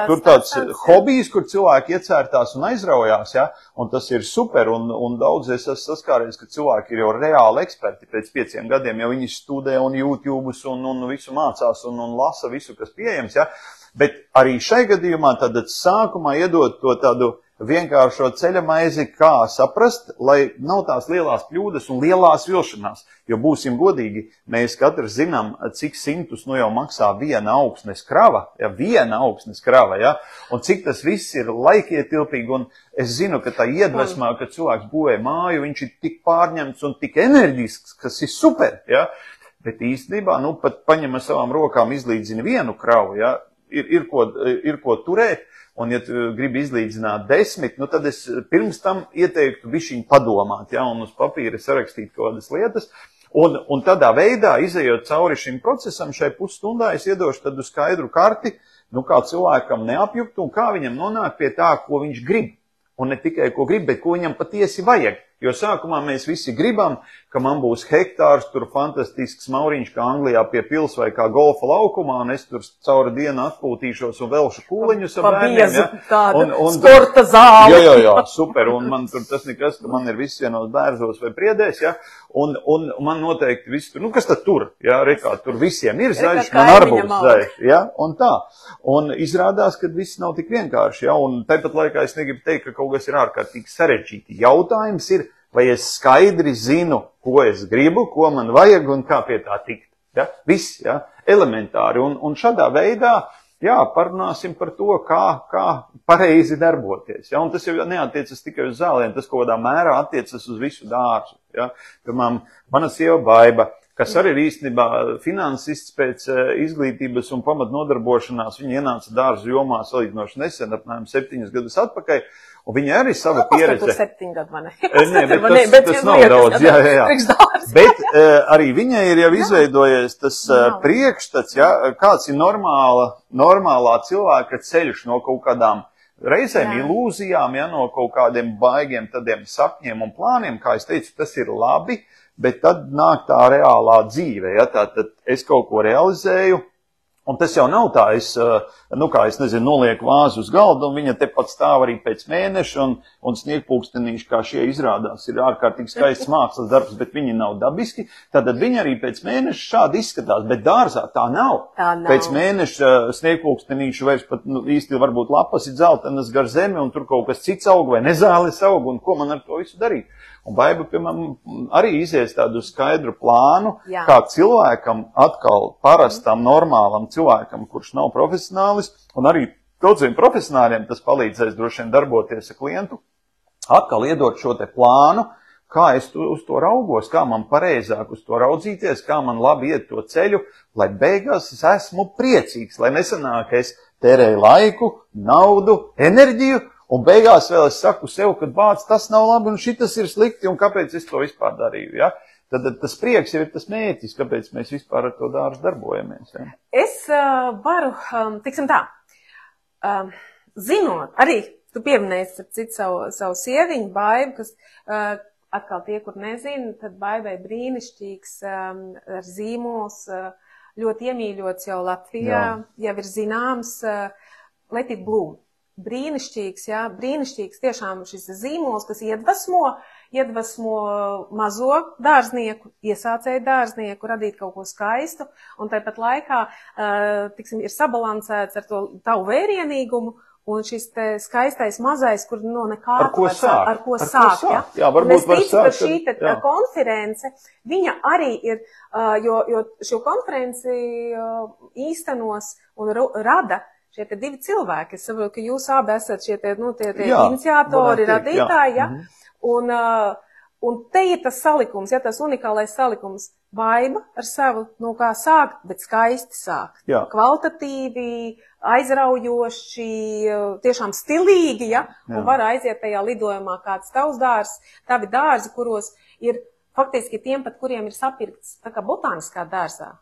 Tur tāds hobijs, kur cilvēki iecērtās un aizraujās, un tas ir super, un daudz es esmu saskāries, ka cilvēki ir jau reāli eksperti pēc 5 gadiem, jo viņi studē un YouTube'us un visu mācās un lasa visu, kas pieejams, Bet arī šai gadījumā tad sākumā iedot to tādu vienkāršo ceļa maizi, kā saprast, lai nav tās lielās kļūdas un lielās vilšanās. Jo būsim godīgi, mēs katrs zinām, cik centus jau maksā viena augsnes krava, un cik tas viss ir laikietilpīgi, un es zinu, ka tā iedvesmā, kad cilvēks būvē māju, viņš ir tik pārņemts un tik enerģisks, kas ir super, Bet īstenībā, pat paņem ar savām rokām izlīdzina vienu kravu, ir ko turēt, un ja tu gribi izlīdzināt 10, nu tad es pirms tam ieteiktu bišķiņ padomāt, ja, un uz papīra sarakstīt kaut kādas lietas. Un tādā veidā, izejot cauri šim procesam, šai pusstundā es iedošu tādu skaidru karti, nu kā cilvēkam neapjukt un kā viņam nonāk pie tā, ko viņš grib. Un ne tikai ko grib, bet ko viņam patiesi vajag. Jo sākumā mēs visi gribam, ka man būs hektārs, tur fantastisks mauriņš, kā Anglijā pie pils vai kā golfa laukumā, un es tur cauri dienu atpūtīšos un velšu kūleņus ar bērniem. Ja? Tāda sporta zāle. Jā, super, un man tur tas nekas, ka man ir viss vienos bērzos vai priedēs, ja? Un man noteikti viss tur, nu kas tad tur, ja, rekā, tur visiem ir zaļš, man arī būs zaļš, ja, un tā. Un izrādās, ka viss nav tik vienkārši, ja, un tāpat laikā es negribu teikt, ka kaut kas ir ārkārtīgi sarežģīti. Jautājums ir, vai es skaidri zinu, ko es gribu, ko man vajag un kā pie tā tikt. Ja? Viss, ja? Elementāri. Un šādā veidā, jā, parunāsim par to, kā pareizi darboties. Ja? Un tas jau neatiecas tikai uz zālēm, tas kaut kādā mērā attiecas uz visu dārzu. Ja? Piemēram, mana sieva Baiba, kas arī ir īstenībā finansists pēc izglītības un pamatnodarbošanās, viņa ienāca dārzu jomā salīdzinoši nesen, apmēram 7 gadus atpakaļ. Un viņa arī sava pieredze. Tur 7 gadu man. Nē, tas nav daudz, jā. Bet arī viņai ir jau izveidojies tas priekšstats, ja, kāds ir normālā cilvēka ceļš no kaut kādām reizēm ilūzijām, ja, no kaut kādiem baigiem tādiem sapņiem un plāniem, kā es teicu, tas ir labi, bet tad nāk tā reālā dzīve, ja, tātad es kaut ko realizēju. Un tas jau nav tā, es nezinu, nolieku vāzu uz galda, un viņa tepat stāv arī pēc mēneša, un sniegpulkstenīši, kā šie izrādās, ir ārkārtīgi skaists mākslas darbs, bet viņi nav dabiski. Tātad viņa arī pēc mēneša šādi izskatās, bet dārzā tā nav. Pēc mēneša sniegpulkstenīši vairs pat īsti varbūt lapas ir dzeltenas gar zemi, un tur kaut kas cits aug vai nezāles aug, un ko man ar to visu darīt. Un Baiba, piemēram, arī izies tādu skaidru plānu, kā cilvēkam atkal parastam, normālam cilvēkam, kurš nav profesionālis, un arī daudziem profesionāļiem tas palīdzēs droši vien darboties ar klientu, atkal iedot šo te plānu, kā es uz to raugos, kā man pareizāk uz to raudzīties, kā man labi iet to ceļu, lai beigās es esmu priecīgs, lai nesanāk es tērēju laiku, naudu, enerģiju, un beigās vēl es saku sev, ka bāc, tas nav labi un šitas ir slikti, un kāpēc es to vispār darīju, ja? Tad tas prieks jau ir tas mērķis, kāpēc mēs vispār ar to dārzu darbojamies. Ja? Es varu, tiksim tā, zinot, arī tu pieminēsi savu sieviņu, Baibu, kas atkal tie, kur nezina, tad Baibai brīnišķīgs ar zīmols, ļoti iemīļots jau Latvijā, jau ir zināms, Let It Bloom. Brīnišķīgs, jā, brīnišķīgs tiešām šis zīmols, kas iedvesmo mazo dārznieku, iesācēju dārznieku, radīt kaut ko skaistu, un tāpat laikā, tiksim, ir sabalansēts ar to tavu vērienīgumu, un šis te skaistais mazais, kur no nekā ar ko sāk, ja? Jā, varbūt var sākt. Šī te konference, viņa arī ir, jo šo konferenci īstenos un rada šie te 2 cilvēki. Es saprotu, ka jūs abi esat šie te, tie iniciatori, radītāji, ja? Un te ir tas salikums, ja, tas unikālais salikums. Baiba ar savu, no kā sākt, bet skaisti sākt. Jā. Kvalitatīvi, aizraujoši, tiešām stilīgi, ja? Un var aiziet tajā lidojumā kāds tavs dārs, tavi dārzi, kuros ir faktiski tiem, pat kuriem ir sapirkts tā kā botāniskā dārzā.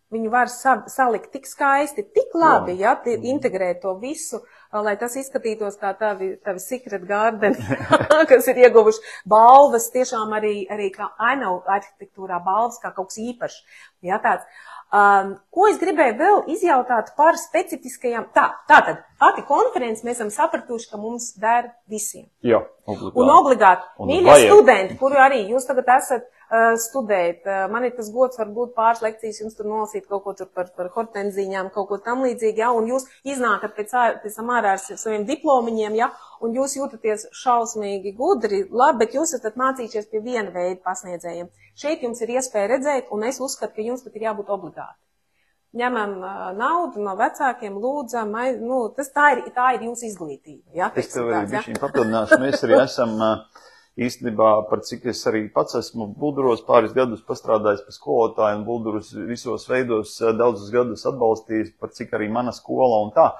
Viņu var salikt tik skaisti, tik labi, ja, integrēt to visu, lai tas izskatītos kā tavi secret garden, kas ir ieguvuši balvas, tiešām arī kā ainavu arhitektūrā balvas, kā kaut kas īpašs. Ja, tāds. Ko es gribēju vēl izjautāt par specifiskajām, tātad, pati konferences mēs esam sapratuši, ka mums der visiem. Jā, obligāti. Un obligāti, mīļie studenti, kuri arī jūs tagad esat studēt. Man ir tas gods varbūt pāris lekcijas jums tur nolasīt kaut ko tur par hortenzīņām, kaut ko tam līdzīgi, ja, un jūs iznākat pēc tam ārā ar saviem diplomiņiem, ja, un jūs jūtaties šausmīgi gudri, labi, bet jūs esat mācījušies pie viena veida pasniedzējiem. Šeit jums ir iespēja redzēt, un es uzskatu, ka jums pat ir jābūt obligāti. Ņemam naudu no vecākiem, lūdzam, tā ir jūsu izglītība. Ja, es tev arī bišķiņ papildināšu, mēs arī esam īstenībā, par cik es arī pats esmu Bulduros pāris gadus pastrādājis par skolotāju un Buldurus visos veidos daudzus gadus atbalstījis, par cik arī mana skola un tā.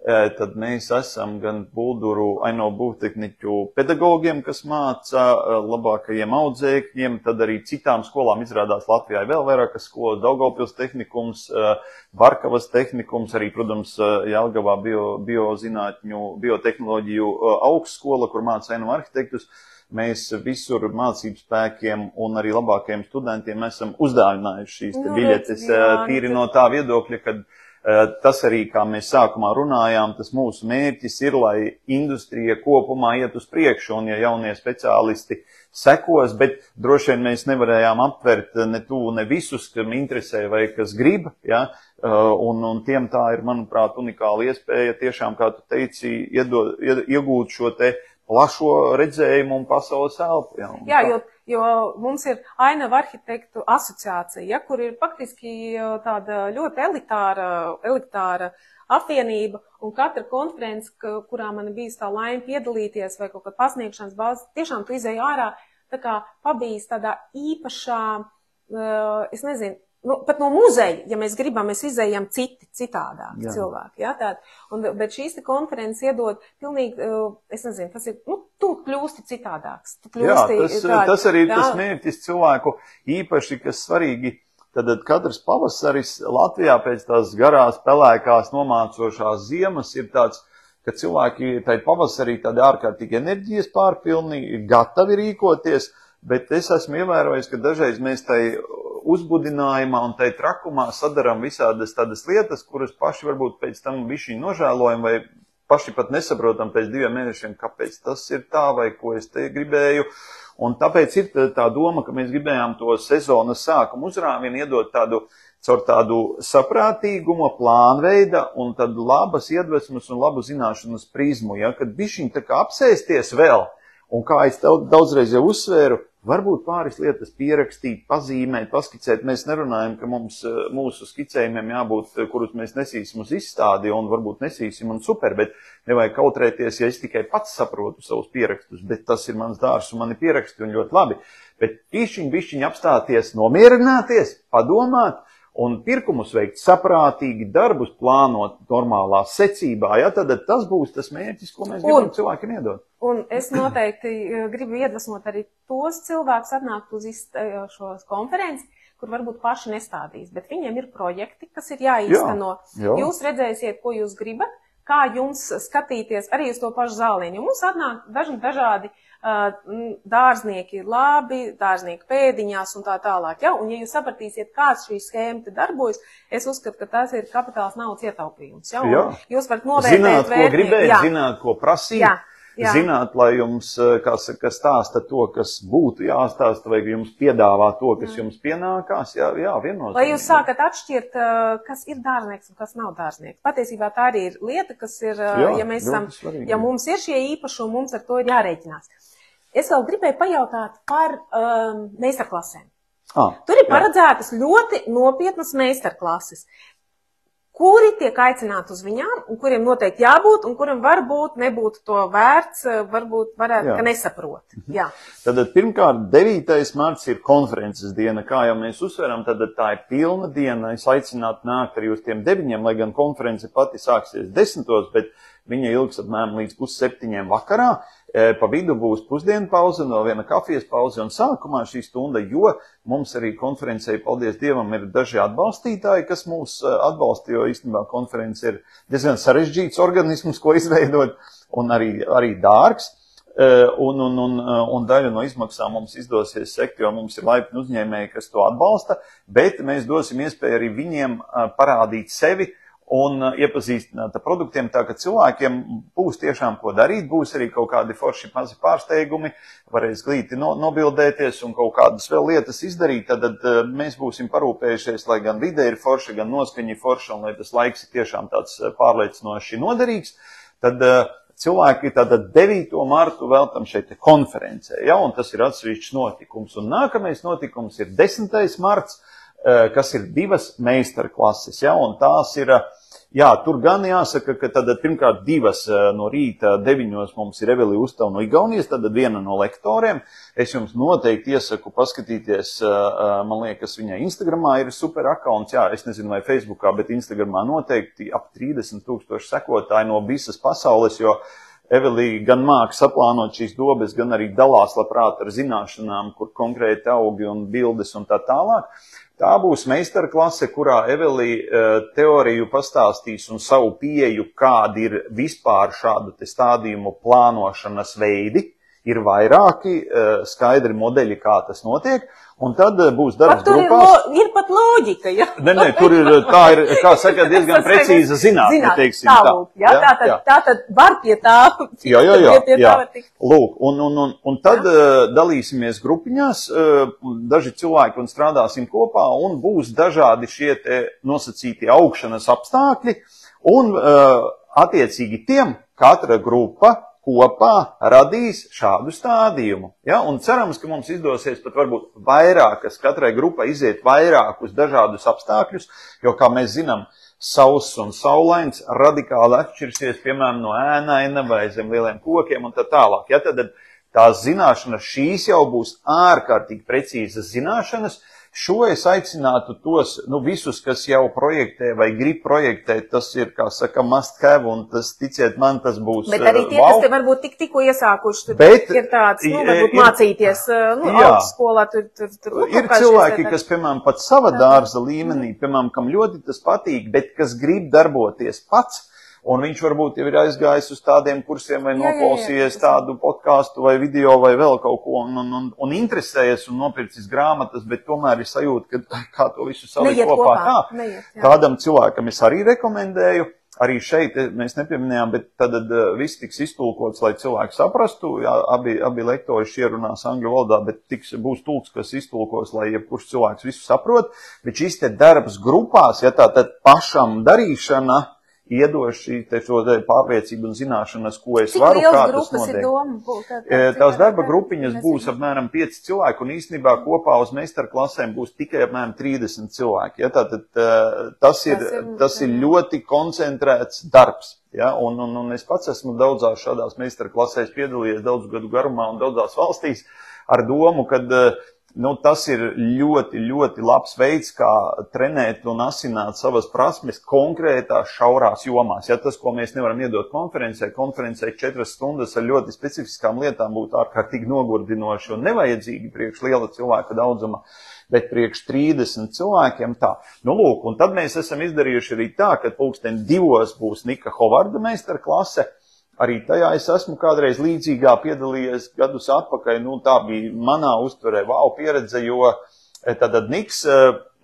tad mēs esam gan Bulduru Aino būvtehniķu pedagogiem, kas māca labākajiem audzēkņiem, tad arī citām skolām izrādās Latvijā vēl vairākas skolas, Daugavpils tehnikums, Varkavas tehnikums, arī, protams, Jelgavā biotehnoloģiju augstskola, kur māca Aino arhitektus. Mēs visur mācību spēkiem un arī labākajiem studentiem esam uzdāvinājuši šīs biļetes tīri no tā viedokļa, kad tas arī, kā mēs sākumā runājām, tas mūsu mērķis ir, lai industrija kopumā iet uz priekšu, un ja jaunie speciālisti sekos, bet droši vien mēs nevarējām aptvert ne tuvu, ne visus, kam interesē vai kas grib, ja? Un tiem tā ir, manuprāt, unikāla iespēja tiešām, kā tu teici, iegūt šo te plašo redzējumu un pasaules elpu. Jā, jo mums ir Ainava arhitektu asociācija, ja, kur ir faktiski tāda ļoti elitāra apvienība, un katra konference, kurā man bijis tā laime piedalīties vai kaut kāda pasniegšanas bāze, tiešām tu izēji ārā tā kā pabijis tādā īpašā, es nezinu, pat no muzeja, ja mēs gribam, mēs izējam citādāk cilvēki. Ja, bet šīs te konferences iedod pilnīgi, es nezinu, tas ir, tu kļūsti citādāks. Tas arī ir tas mērķis cilvēku īpaši, kas svarīgi. Tad katrs pavasaris Latvijā pēc tās garās, pelēkās, nomācošās ziemas ir tāds, ka cilvēki tai pavasarī tādi ārkārtīgi enerģijas pārpilni, ir gatavi rīkoties, bet es esmu ievērojis, ka dažreiz mēs tai uzbudinājumā un tai trakumā sadaram visādas tādas lietas, kuras paši varbūt pēc tam bišķiņ nožēlojam vai paši pat nesaprotam pēc 2 mēnešiem, kāpēc tas ir tā vai ko es te gribēju. Un tāpēc ir tā doma, ka mēs gribējām to sezonas sākumu uzrāvienu iedot caur tādu saprātīguma plānveida un tad labas iedvesmas un labu zināšanas prizmu, ja, kad bišķiņ tā kā apsēsties vēl, un kā es daudzreiz jau uzsvēru, varbūt pāris lietas pierakstīt, pazīmēt, paskicēt. Mēs nerunājam, ka mūsu skicējumiem jābūt, kurus mēs nesīsim uz izstādi un varbūt nesīsim un super, bet nevajag kautrēties, ja es tikai pats saprotu savus pierakstus, bet tas ir mans dārs un mani pieraksti un ļoti labi. Bet bišķiņ apstāties, nomierināties, padomāt un pirkumus veikt saprātīgi, darbus plānot normālā secībā, ja, tad tas būs tas mērķis, ko mēs gribam cilvēkiem iedot. Un es noteikti gribu iedvesmot arī tos cilvēkus atnākt uz šo konferenci, kur varbūt paši nestādīs, bet viņiem ir projekti, kas ir jāīsteno. Jūs redzēsiet, ko jūs gribat, kā jums skatīties arī uz to pašu zāliņu. Mums atnāk dažādi dārznieki ir labi, dārznieki pēdiņās un tā tālāk. Ja? Un ja jūs sapratīsiet, kāds šī schēma te darbojas, es uzskatu, ka tas ir kapitāls naudas ietaupījums. Ja? Jūs varat novērtēt zināt, ko gribēt, zināt, ko prasīt. Zināt, lai jums, kā saka, stāsta to, kas būtu jāstāsta, vai jums piedāvā to, kas jums pienākās, viennozīmīgi. Lai jūs sākat atšķirt, kas ir dārznieks un kas nav dārznieks. Patiesībā tā arī ir lieta, kas ir, ja mums ir šie īpašumi, mums ar to ir jārēķinās. Es vēl gribēju pajautāt par meistarklasēm. Tur ir paredzētas ļoti nopietnas meistarklases. Kuri tiek aicināti uz viņām, un kuriem noteikti jābūt, un kuriem varbūt nebūtu to vērts, varbūt varētu, ka nesaprot. Tad pirmkārt, 9. marts ir konferences diena, kā jau mēs uzsveram, tad tā ir pilna diena. Es aicinātu nākt arī uz tiem 9, lai gan konference pati sāksies 10, bet viņa ilgs apmēram līdz 6:30 vakarā. Pa vidu būs pusdienu pauze, no viena kafijas pauze un sākumā šī stunda, jo mums arī konferencei, paldies Dievam, ir daži atbalstītāji, kas mūs atbalsta, jo īstenībā konference ir diezgan sarežģīts organisms, ko izveidot, un arī dārgs. Un daļu no izmaksām mums izdosies sekt, jo mums ir laipni uzņēmēji, kas to atbalsta, bet mēs dosim iespēju arī viņiem parādīt sevi un iepazīstināt ar produktiem, tā ka cilvēkiem būs tiešām ko darīt, būs arī kaut kādi forši mazi pārsteigumi, varēs glīti nobildēties un kaut kādas vēl lietas izdarīt, tad mēs būsim parūpējušies, lai gan vide ir forša, gan noskaņa ir forša, un lai tas laiks ir tiešām tāds pārliecinoši noderīgs, tad cilvēki tātad 9. martu veltam šeit konferencē, un tas ir atsevišķs notikums. Un nākamais notikums ir 10. marts, kas ir 2 meistarklases, un tās ir Jā, tur gan jāsaka, ka tad pirmkārt 2 no rīta 9 mums ir Evelija Uztava no Igaunijas, tad viena no lektoriem. Es jums noteikti iesaku paskatīties, man liekas, viņai Instagramā ir super accounts, jā, es nezinu vai Facebookā, bet Instagramā noteikti ap 30,000 sekotāji no visas pasaules, jo Evelija gan māka saplānot šīs dobes, gan arī dalās labprāt ar zināšanām, kur konkrēti augi un bildes un tā tālāk. Tā būs meistarklase, kurā Evelija teoriju pastāstīs un savu pieeju, kādi ir vispār šādu te stādījumu plānošanas veidi. Ir vairāki skaidri modeļi, kā tas notiek, un tad būs darbs grupās. Ir pat loģika, ja? Nē, tur ir, tā ir, kā saka, diezgan precīza zinātne, teiksim tā. Tātad var pie tā. Jā. Lūk, un tad dalīsimies grupiņās, daži cilvēki un strādāsim kopā, un būs dažādi šie te nosacītie augšanas apstākļi, un attiecīgi tiem katra grupa kopā radīs šādu stādījumu. Ja? Un cerams, ka mums izdosies pat varbūt vairākas, katrai grupai iziet vairākus dažādus apstākļus, jo, kā mēs zinām, sauss un saulains radikāli atšķirsies, piemēram, no ēnaina vai zem lieliem kokiem un tā tālāk. Ja? Tad tās zināšanas, šīs jau būs ārkārtīgi precīzas zināšanas. Šo es aicinātu tos, visus, kas jau projektē vai grib projektēt, tas ir, kā saka, must have, un tas, ticiet man, tas būs Bet arī tie, kas te varbūt tikko iesākuši, ir tāds, varbūt mācīties, augstskolā, tur. Ir cilvēki, kas, piemēram, pat sava dārza līmenī, piemēram, kam ļoti tas patīk, bet kas grib darboties pats, un viņš varbūt jau ir aizgājis uz tādiem kursiem vai noklausījies tādu podcastu vai video vai vēl kaut ko un interesējies un nopircis grāmatas, bet tomēr ir sajūta, ka kā to visu salikt kopā. Tādam cilvēkam es arī rekomendēju. Arī šeit mēs nepieminējām, bet tad viss tiks iztulkots, lai cilvēki saprastu. Jā, abi lektori ierunās angļu valodā, bet būs tulks, kas iztulkos, lai jebkurš cilvēks visu saprot. Bet šis te darbs grupās, ja tā tad pašam darīšana, iedošu šo pārliecību un zināšanas, ko es varu, kā tas notiek. Tās darba grupiņas būs apmēram 5 cilvēki, un īstenībā kopā uz meistarklasēm būs tikai apmēram 30 cilvēki. Ja? Tātad tas ir ļoti koncentrēts darbs. Ja? Un es pats esmu daudzās šādās meistarklasēs piedalījies daudzu gadu garumā un daudzās valstīs ar domu, kad tas ir ļoti, ļoti labs veids, kā trenēt un asināt savas prasmes konkrētās šaurās jomās. Ja tas, ko mēs nevaram iedot konferencē 4 stundas ar ļoti specifiskām lietām būtu ārkārtīgi nogurdinoši un nevajadzīgi priekš liela cilvēka daudzuma, bet priekš 30 cilvēkiem tā. Lūk, un tad mēs esam izdarījuši arī tā, ka 2:00 būs Nika Hovarda meistarklase. Arī tajā es esmu kādreiz līdzīgā piedalījies gadus atpakaļ, tā bija manā uztverē pieredze, jo tad Niks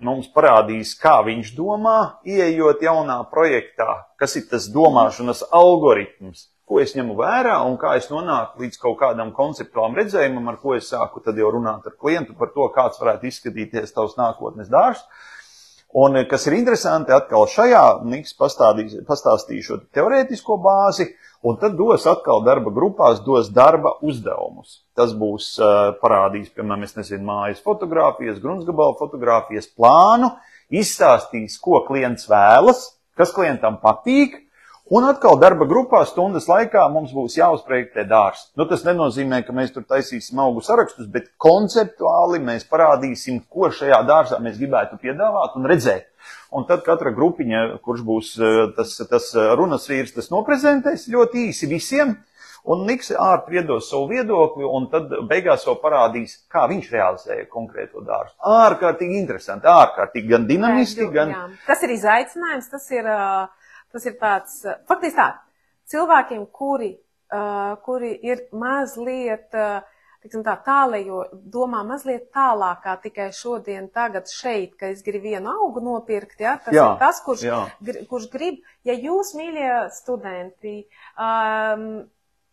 mums parādīs, kā viņš domā, ieejot jaunā projektā, kas ir tas domāšanas algoritms, ko es ņemu vērā un kā es nonāku līdz kaut kādam konceptuālam redzējumam, ar ko es sāku tad jau runāt ar klientu par to, kāds varētu izskatīties tavs nākotnes dārzs. Un, kas ir interesanti, atkal šajā Niks pastāstīs šo teorētisko bāzi, un tad dos atkal darba grupās, dos darba uzdevumus. Tas būs parādījis, piemēram, mājas fotogrāfijas, gruntsgabala fotogrāfijas plānu, izstāstīs, ko klients vēlas, kas klientam patīk, un atkal darba grupā stundas laikā mums būs jāuzprojektē dārs. Tas nenozīmē, ka mēs tur taisīsim augu sarakstus, bet konceptuāli mēs parādīsim, ko šajā dārzā mēs gribētu piedāvāt un redzēt. Un tad katra grupiņa, kurš būs tas runas vīrs, tas noprezentēs ļoti īsi visiem, un Niks ātri iedos savu viedokli, un tad beigās jau parādīs, kā viņš realizēja konkrēto dārstu. Ārkārtīgi interesanti, ārkārtīgi gan dinamiski, gan... Tas ir izaicinājums, tas ir tāds, faktiski tā, cilvēkiem, kuri ir mazliet, tālējo, domā mazliet tālākā tikai šodien, tagad šeit, ka es gribu vienu augu nopirkt, ja, tas ir tas, kurš grib, ja jūs, mīļie studenti,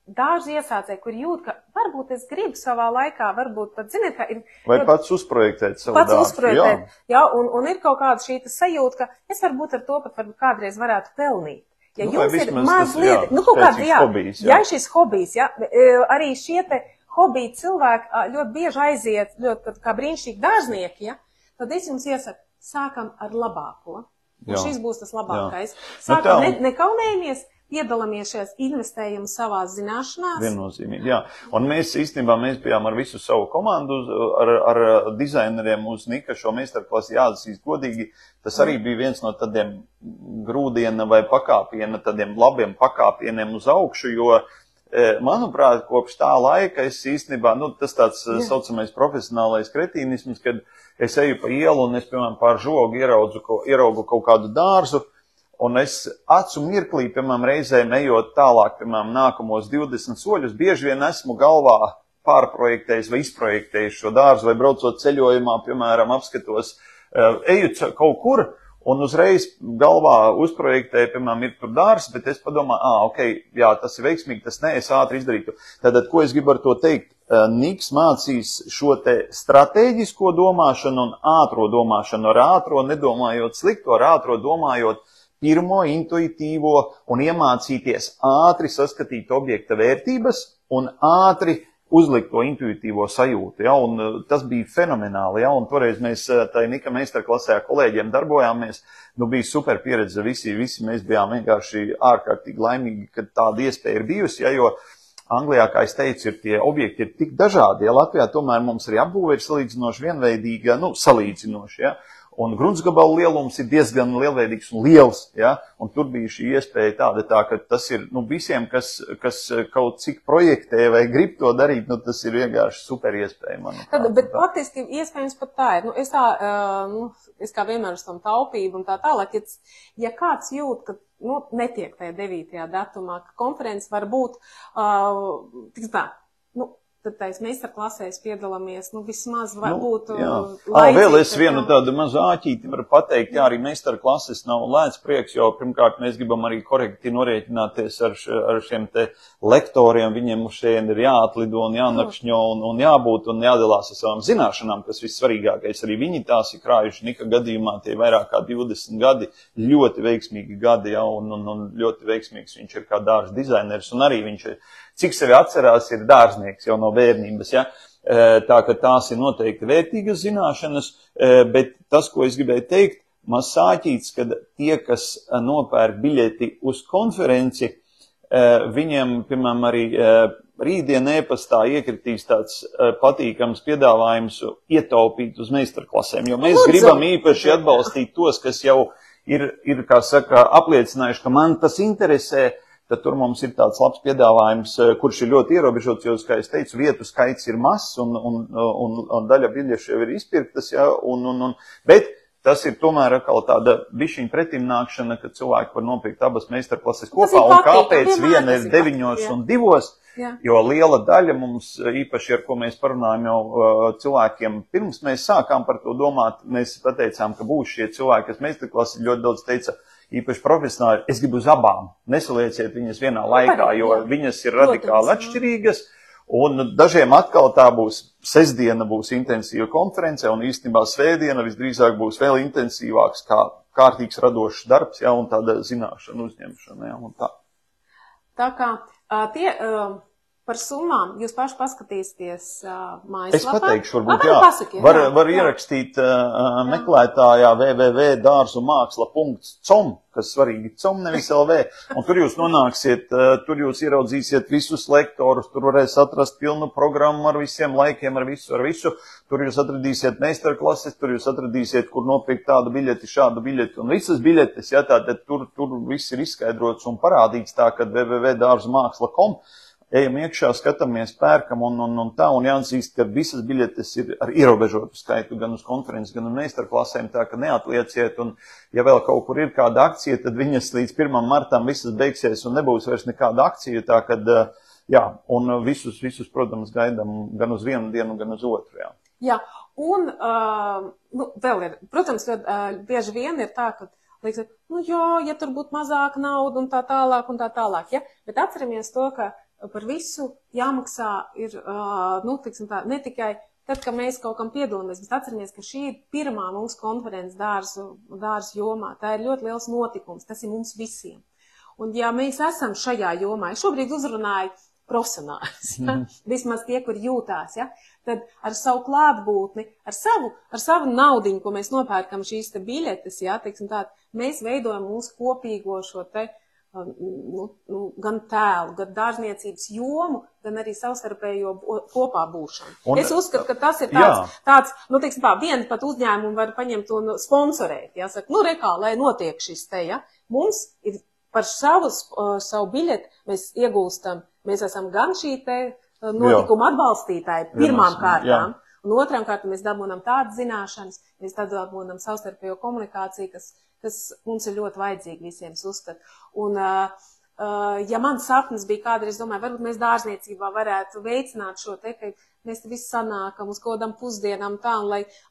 dārzi iesācēji, kur jūt, ka varbūt es gribu savā laikā, varbūt pat, ziniet, ka ir... Vai pats uzprojektēt savu dārzu. Pats uzprojektēt, jā, un ir kaut kāda šī sajūta, ka es varbūt ar to pat varbūt kādreiz varētu pelnīt. Ja jums ir mazliet, kaut kāda, hobijs, ja šis hobijs, ja, arī šie te hobiji cilvēki ļoti bieži aiziet, ļoti kā brīnišķīgi dārznieki, ja, tad es jums iesaku, sākam ar labāko. Un šis būs tas labākais. Nu, Sākam, nekaunējamies, piedalāmies šajās, investējam savās zināšanās. Viennozīmīgi, jā. Un mēs bijām ar visu savu komandu, ar dizaineriem uz Nika šo meistarklasi jāatzīst godīgi. Tas arī bija viens no tādiem grūdiena vai pakāpiena, tādiem labiem pakāpieniem uz augšu, jo, manuprāt, kopš tā laika es īstenībā, tas tāds saucamais profesionālais kretīnisms, kad es eju pa ielu un es, piemēram, pār žogu ieraugu kaut kādu dārzu, un es acu mirklī, piemēram, reizēm ejot tālāk, piemēram, nākamos 20 soļus, bieži vien esmu galvā pārprojektējis vai izprojektējis šo dārzu, vai braucot ceļojumā, piemēram, apskatos, eju kaut kur, un uzreiz galvā uzprojektēju, piemēram, ir tur dārs, bet es padomāju, ok, jā, tas ir veiksmīgi, tas ne, es ātri izdarītu. Tātad, ko es gribu ar to teikt? Niks mācīs šo te stratēģisko domāšanu un ātro domāšanu, ar ātro nedomājot slikto, ar ātro domājot pirmo intuitīvo un iemācīties ātri saskatīt objekta vērtības un ātri uzlikt to intuitīvo sajūtu, ja, un tas bija fenomenāli, ja, un toreiz mēs tai Nika meistarklasē kolēģiem darbojāmies, bija super pieredze, visi mēs bijām vienkārši ārkārtīgi laimīgi, kad tāda iespēja ir bijusi, ja, jo Anglijā, kā es teicu, tie objekti ir tik dažādi, ja Latvijā tomēr mums arī apbūve ir salīdzinoši vienveidīga, salīdzinoši, ja. Un gruntsgabalu lielums ir diezgan lielveidīgs un liels, ja, un tur bija šī iespēja tāda, ka tas ir, visiem, kas kaut cik projektē vai grib to darīt, tas ir vienkārši super iespēja, manuprāt. Bet patiesībā iespējams pat tā ir. Es kā vienmēr uz tom taupību un tā tālāk, ja kāds jūt, ka netiek tajā 9. datumā, ka konferences var būt, tad tais meistarklasēs piedalāmies, vismaz būtu laicīgi. Vēl es vienu tādu mazu āķīti varu pateikt, jā, arī meistarklases nav lēts prieks, jo pirmkārt mēs gribam arī korekti norēķināties ar šiem te lektoriem, viņiem uz šeit ir jāatlido un jānakšņo un jābūt un jādalās ar savām zināšanām, kas vissvarīgākais. Arī viņi tās ir krājuši Nika gadījumā, tie vairāk kā 20 gadi, ļoti veiksmīgi gadi, ja, un ļoti veiksmīgs viņš ir kā dārza dizainers, un arī viņš ir, cik sevi atcerās, ir dārznieks jau no bērnības, ja? Tā ka tās ir noteikti vērtīgas zināšanas, bet tas, ko es gribēju teikt, mazsāķīts, kad tie, kas nopērk biļeti uz konferenci, viņiem, piemēram, arī rītdien e-pastā iekritīs tāds patīkams piedāvājums ietaupīt uz meistarklasēm, jo mēs gribam īpaši atbalstīt tos, kas jau ir, kā saka, apliecinājuši, ka man tas interesē, tad tur mums ir tāds labs piedāvājums, kurš ir ļoti ierobežots, jo, kā es teicu, vietu skaits ir mazs un daļa biļešu jau ir izpirktas, ja, bet tas ir tomēr atkal tāda bišķiņa pretimnākšana, ka cilvēki var nopirkt abas meistarklases kopā, un kāpēc viena ir 9 un 2, jo liela daļa mums, īpaši ar ko mēs parunājam jau cilvēkiem, pirms mēs sākām par to domāt, mēs pateicām, ka būs šie cilvēki, kas meistarklasi ļoti daudz teica, īpaši profesionāli, es gribu uz abām, nesalieciet viņas vienā laikā, jo viņas ir radikāli atšķirīgas, un dažiem atkal tā būs, sestdiena būs intensīva konference, un īstenībā svētdiena visdrīzāk būs vēl intensīvāks, kā kārtīgs radošs darbs, ja, un tāda zināšana uzņemšana, ja, un tā. Tā kā par summām jūs paši paskatīsieties mājaslapā. Es pateikšu, varbūt, var ierakstīt meklētājā www.dārzumāksla.com, kas svarīgi, com nevis LV, un tur jūs nonāksiet, tur jūs ieraudzīsiet visus lektorus, tur varēs atrast pilnu programmu ar visiem laikiem, ar visu, tur jūs atradīsiet meistarklases, tur jūs atradīsiet, kur nopirkt tādu biļeti, šādu biļeti, un visas biļetes, ja, tātad tur viss ir izskaidrots un parādīts tā, ka www.dārzumāksla.com, ejam iekšā, skatāmies, pērkam un tā, un jāatzīst, ka visas biļetes ir ar ierobežotu skaitu, gan uz konferences, gan uz meistarklasēm, tā ka neatlieciet, un ja vēl kaut kur ir kāda akcija, tad viņas līdz 1. martam visas beigsies un nebūs vairs nekāda akcija, tā kad, jā, un visus, protams, gaidam gan uz vienu dienu, gan uz otru, jā. Jā, un vēl ir, protams, bieži vien ir tā, ka liekas, ja tur būtu mazāk nauda un tā tālāk, ja, bet atceramies to, ka par visu jāmaksā ir, tiksim tā, ne tikai tad, ka mēs kaut kam piedalāmies, bet atceramies, ka šī ir pirmā mūsu konferences dārzu jomā. Tā ir ļoti liels notikums, tas ir mums visiem. Un ja mēs esam šajā jomā, šobrīd uzrunāju profesionāļus, ja? Vismaz tie, kur jūtās, ja? tad ar savu klātbūtni, ar savu naudiņu, ko mēs nopērkam šīs te biļetes, jā, teiksim tā, mēs veidojam mūsu kopīgo šo te, gan tēlu, gan dārzniecības jomu, gan arī savstarpējo kopā būšanu. Un, es uzskatu, ka tas ir tāds teiksim tā, viena pat uzņēmumu var paņemt un sponsorēt, jāsaka, rekā, lai notiek šis te, ja. Mums ir par savu biļeti, mēs iegūstam, mēs esam gan šī te notikuma atbalstītāji pirmām kārtām, un otrām kārtām mēs dabūnam tādas zināšanas, mēs dabūnam savstarpējo komunikāciju, kas mums ir ļoti vajadzīgi visiem uzskat. Un, ja mans sapnis bija kādreiz, es domāju, varbūt mēs dārzniecībā varētu veicināt šo te, ka mēs te visi sanākam uz kodam pusdienām tā, un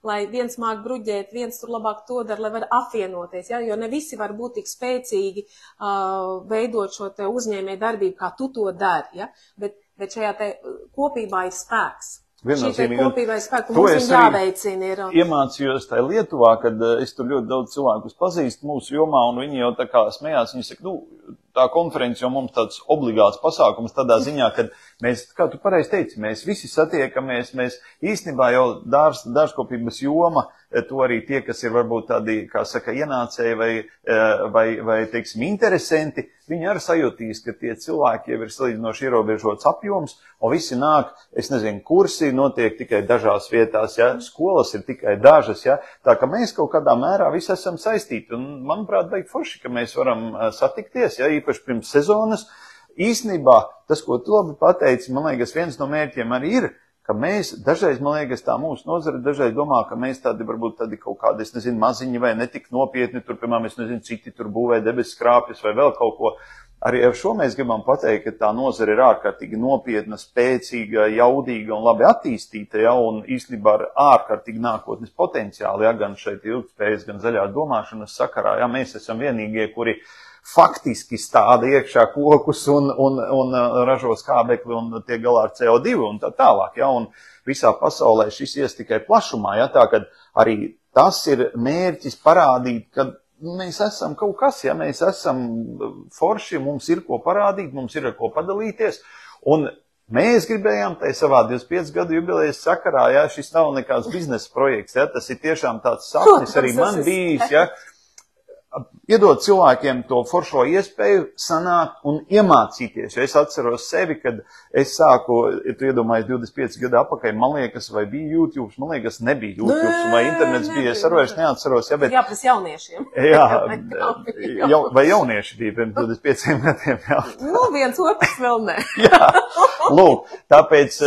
lai viens māk bruģēt, viens tur labāk to dara, lai var apvienoties, ja? Jo ne visi var būt tik spēcīgi veidot šo te uzņēmēju darbību, kā tu to dari, ja? Bet šajā te kopībā ir spēks. Šī te kopībā ir spēks, mums viņu jāveicina ir. Iemācījos tajā Lietuvā, kad es tur ļoti daudz cilvēkus pazīstu mūsu jomā, un viņi jau tā kā smējās, viņi saka, tā konferences jau mums tāds obligāts pasākums tādā ziņā, kad mēs, kā tu pareizi teici, mēs visi satiekamies, mēs īstenībā jau dārzkopības joma, to arī tie, kas ir varbūt tādi, kā saka, ienācēji vai teiksim, interesanti, viņi arī sajūtīs, ka tie cilvēki jau ir salīdzinoši ierobežots apjoms, un visi nāk, es nezinu, kursi notiek tikai dažās vietās, ja, skolas ir tikai dažas, ja, tā ka mēs kaut kādā mērā visi esam saistīti, un manuprāt, baigi forši, ka mēs varam satikties, ja, īpaši pirms sezonas. Īstenībā, tas, ko tu labi pateici, man liekas, viens no mērķiem arī ir, ka mēs dažreiz, man liekas, tā mūsu nozare dažreiz domā, ka mēs tādi varbūt tādi kaut kādi, es nezinu, maziņi vai netik nopietni, tur, piemēram, es nezinu, citi tur būvē debesu skrāpjas vai vēl kaut ko. Arī ar šo mēs gribam pateikt, ka tā nozare ir ārkārtīgi nopietna, spēcīga, jaudīga un labi attīstīta, ja, un īstenībā ar ārkārtīgi nākotnes potenciāli, ja, gan šeit ilgspējas, gan zaļā domāšanas sakarā, ja, mēs esam vienīgie, kuri faktiski stāda iekšā kokus un ražo skābekli un tiek galā ar CO2 un tā tālāk, ja, un visā pasaulē šis ies tikai plašumā, ja, tā, kad arī tas ir mērķis parādīt, ka mēs esam kaut kas, ja, mēs esam forši, mums ir ko parādīt, mums ir ar ko padalīties, un mēs gribējām tai savā 25 gadu jubilejas sakarā, ja, šis nav nekāds biznesa projekts, ja, tas ir tiešām tāds sapnis arī man bijis, ja, iedot cilvēkiem to foršo iespēju sanākt un iemācīties. Ja es atceros sevi, kad es sāku, ja tu iedomājies 25 gadu apakaļ, man liekas, vai bija YouTube, man liekas, nebija YouTube, vai internets bija, es arī vairs neatceros. Ja, bet, jā, pēc jauniešiem. Jā, vai jaunieši bija pirms 25 gadiem, jā. Viens otrs vēl ne. Jā, lūk, tāpēc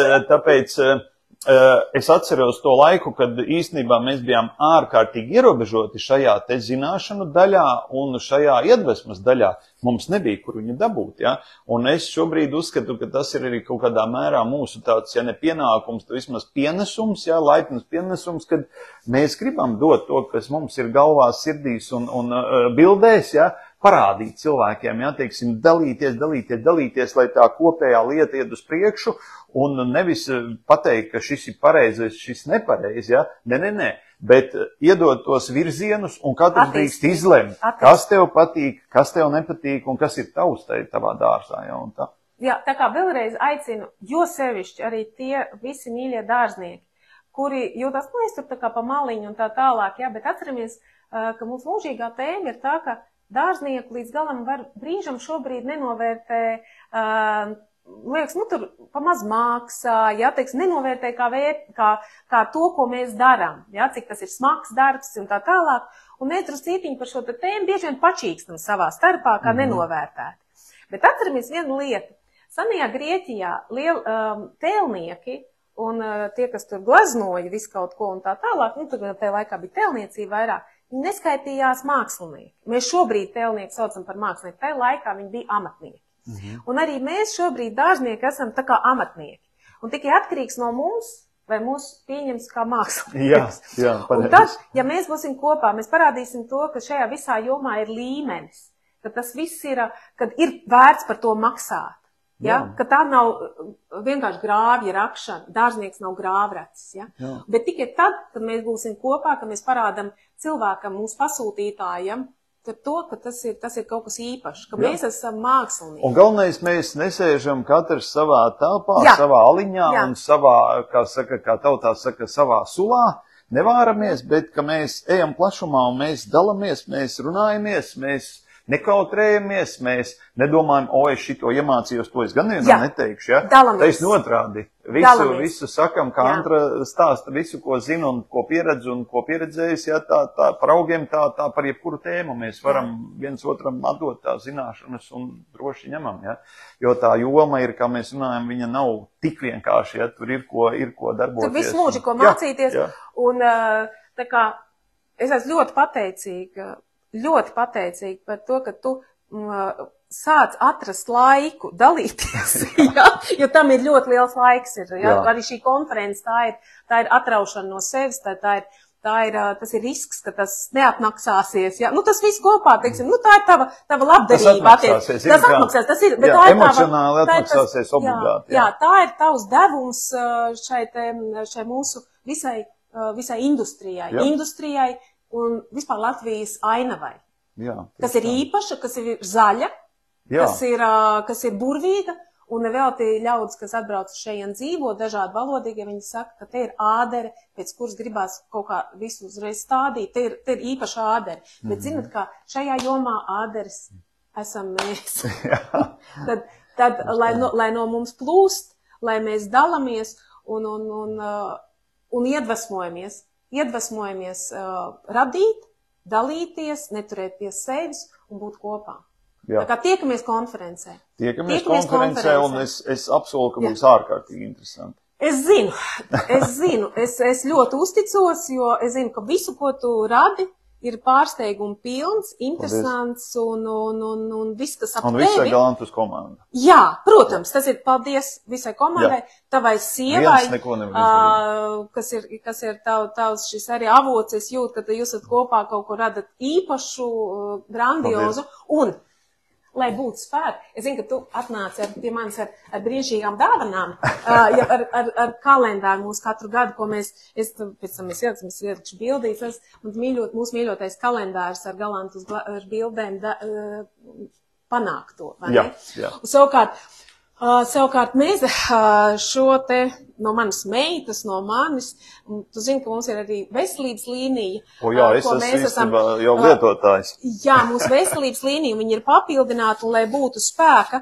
es atceros to laiku, kad īstenībā mēs bijām ārkārtīgi ierobežoti šajā te zināšanu daļā un šajā iedvesmas daļā. Mums nebija, kur viņu dabūt, ja? Un es šobrīd uzskatu, ka tas ir arī kaut kādā mērā mūsu tāds, ja ne pienākums, tad vismaz pienesums, ja, laipnas pienesums, kad mēs gribam dot to, kas mums ir galvās, sirdīs un bildēs, ja, parādīt cilvēkiem, ja, teiksim, dalīties, lai tā kopējā lieta iet uz priekšu, un nevis pateikt, ka šis ir pareizais, šis nepareiz, ja, nē, bet iedot tos virzienus, un katrs drīkst izlemt, kas tev patīk, kas tev nepatīk, un kas ir tavs tavā dārzā, ja, un tā. Jā, tā kā vēlreiz aicinu, jo sevišķi arī tie visi mīļie dārznieki, kuri jūtas, es tur tā kā pa maliņu un tā tālāk, jā, bet atceramies, ka mums mūžīgā tēma ir tā, ka dārznieku līdz galam var brīžam šobrīd nenovērtē, liekas, tur pamaz māksā, jā, teiks, nenovērtē kā to, ko mēs darām, jā, cik tas ir smags darbs un tā tālāk, un mēs druscītiņi par šo tēmu bieži vien pačīkstam savā starpā, kā nenovērtēti. Bet atceramies vienu lietu. Senajā Grieķijā tēlnieki un tie, kas tur glaznoja visu kaut ko un tā tālāk, tur tajā laikā bija tēlniecība vairāk, viņi neskaitījās mākslinieki. Mēs šobrīd tēlnieku saucam par mākslinieku, tajā laikā viņi bija amatnieki. Un arī mēs šobrīd dārznieki esam tā kā amatnieki. Un tikai atkarīgs no mums, vai mūs pieņems kā mākslinieks. Jā, un tad, ja mēs būsim kopā, mēs parādīsim to, ka šajā visā jomā ir līmenis, ka tas viss ir, kad ir vērts par to maksāt. Ja? Ka tā nav vienkārši grāvja rakšana, dārznieks nav grāvracis. Ja? Bet tikai tad, kad mēs būsim kopā, kad mēs parādam cilvēkam, mūsu pasūtītājam, to, ka tas ir kaut kas īpašs, ka mēs esam mākslinieki. Un galvenais, mēs nesēžam katrs savā telpā, savā aliņā un savā, kā tautā saka, savā sulā, nevāramies, bet ka mēs ejam plašumā un mēs dalamies, mēs runājamies, mēs nekautrējamies, mēs nedomājam, es šito iemācījos, to es gan vienam neteikšu, Dalamies. Taisn otrādi. Visu sakam, kā Antra stāsta, visu, ko zinu un ko pieredzu un ko pieredzējis, tā par augiem, tā par jebkuru tēmu mēs varam viens otram atdot tā zināšanas un droši ņemam, Jo tā joma ir, kā mēs runājam, viņa nav tik vienkārši, tur ir ko darboties. Tur visu mūžu, ko mācīties, un tā kā es esmu ļoti pateicīga par to, ka tu sāc atrast laiku dalīties, jo tam ir ļoti liels laiks. Arī šī konference, tā ir atraušana no sevis, tas ir risks, ka tas neatmaksāsies. Tas viss kopā, teiksim, tā ir tava labdarība. Tas atmaksāsies. Tas ir, bet emocionāli atmaksāsies obligāti. Tā ir tavs devums šai mūsu visai industrijai un vispār Latvijas ainavai. Kas ir īpaša, kas ir zaļa, kas ir burvīga, un nevelti ļaudis, kas atbrauc šeit dzīvo, dažādi valodīgi, viņi saka, ka te ir ādere, pēc kuras gribās kaut kā visu uzreiz stādīt, te ir īpaša ādere. Bet zinat, kā šajā jomā āderes esam mēs. tad lai no mums plūst, lai mēs dalamies un iedvesmojamies radīt, dalīties, neturēt pie sevis un būt kopā. Tā kā tiekamies konferencē. Tiekamies konferencē, un es apsolu, ka būs ārkārtīgi interesanti. Es zinu, es ļoti uzticos, jo es zinu, ka visu, ko tu radi, ir pārsteigumi pilns, interesants un viss, kas ap tevi. Un visai Galantus komanda. Jā, protams, tas ir paldies visai komandai, tavai sievai, kas ir tavs šis arī avots, es jūtu, ka jūs esat kopā kaut ko radat īpašu, grandiozu, un, lai būtu spēki, es zinu, ka tu atnāc pie manis ar brīnišķīgām dāvanām, ar kalendāru mūsu katru gadu, ko pēc tam es ielikšu bildīs, mūsu mīļotais kalendārs ar Galantus ar bildēm panākto, vai ne? Jā. Un savukārt mēs šo te no manas meitas, no manis, tu zini, ka mums ir arī veselības līnija. Es esmu jau lietotājs. Jā, mūsu veselības līnija, viņi ir papildināti, un lai būtu spēka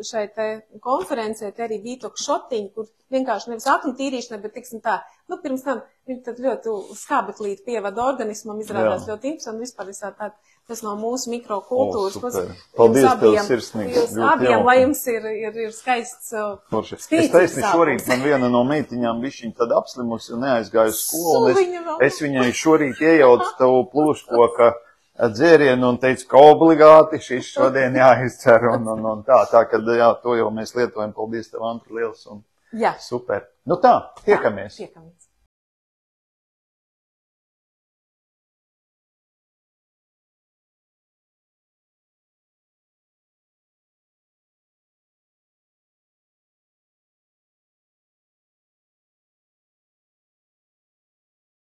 šai te konferencē, te arī Vītoka šotiņi, kur vienkārši nevis aknu tīrīšana, bet tiksim tā, pirms tam viņi tad ļoti skābeklīti pievada organismam, izrādās ļoti interesanti, vispār tā. Tas no mūsu mikrokultūras. Paldies tev sirsnīgi. Jūs abiem, lai jums ir skaists spīcis. Es taisni šorīt man viena no meitiņām bišķiņ tad apslimusi un neaizgāju uz skolu. Es viņai šorīt iejaucu tavu plūškoka dzērienu un teicu, ka obligāti šis šodien jāizcer un tā, kad to jau mēs lietojam. Paldies tev, Antra, liels un super. Tiekamies.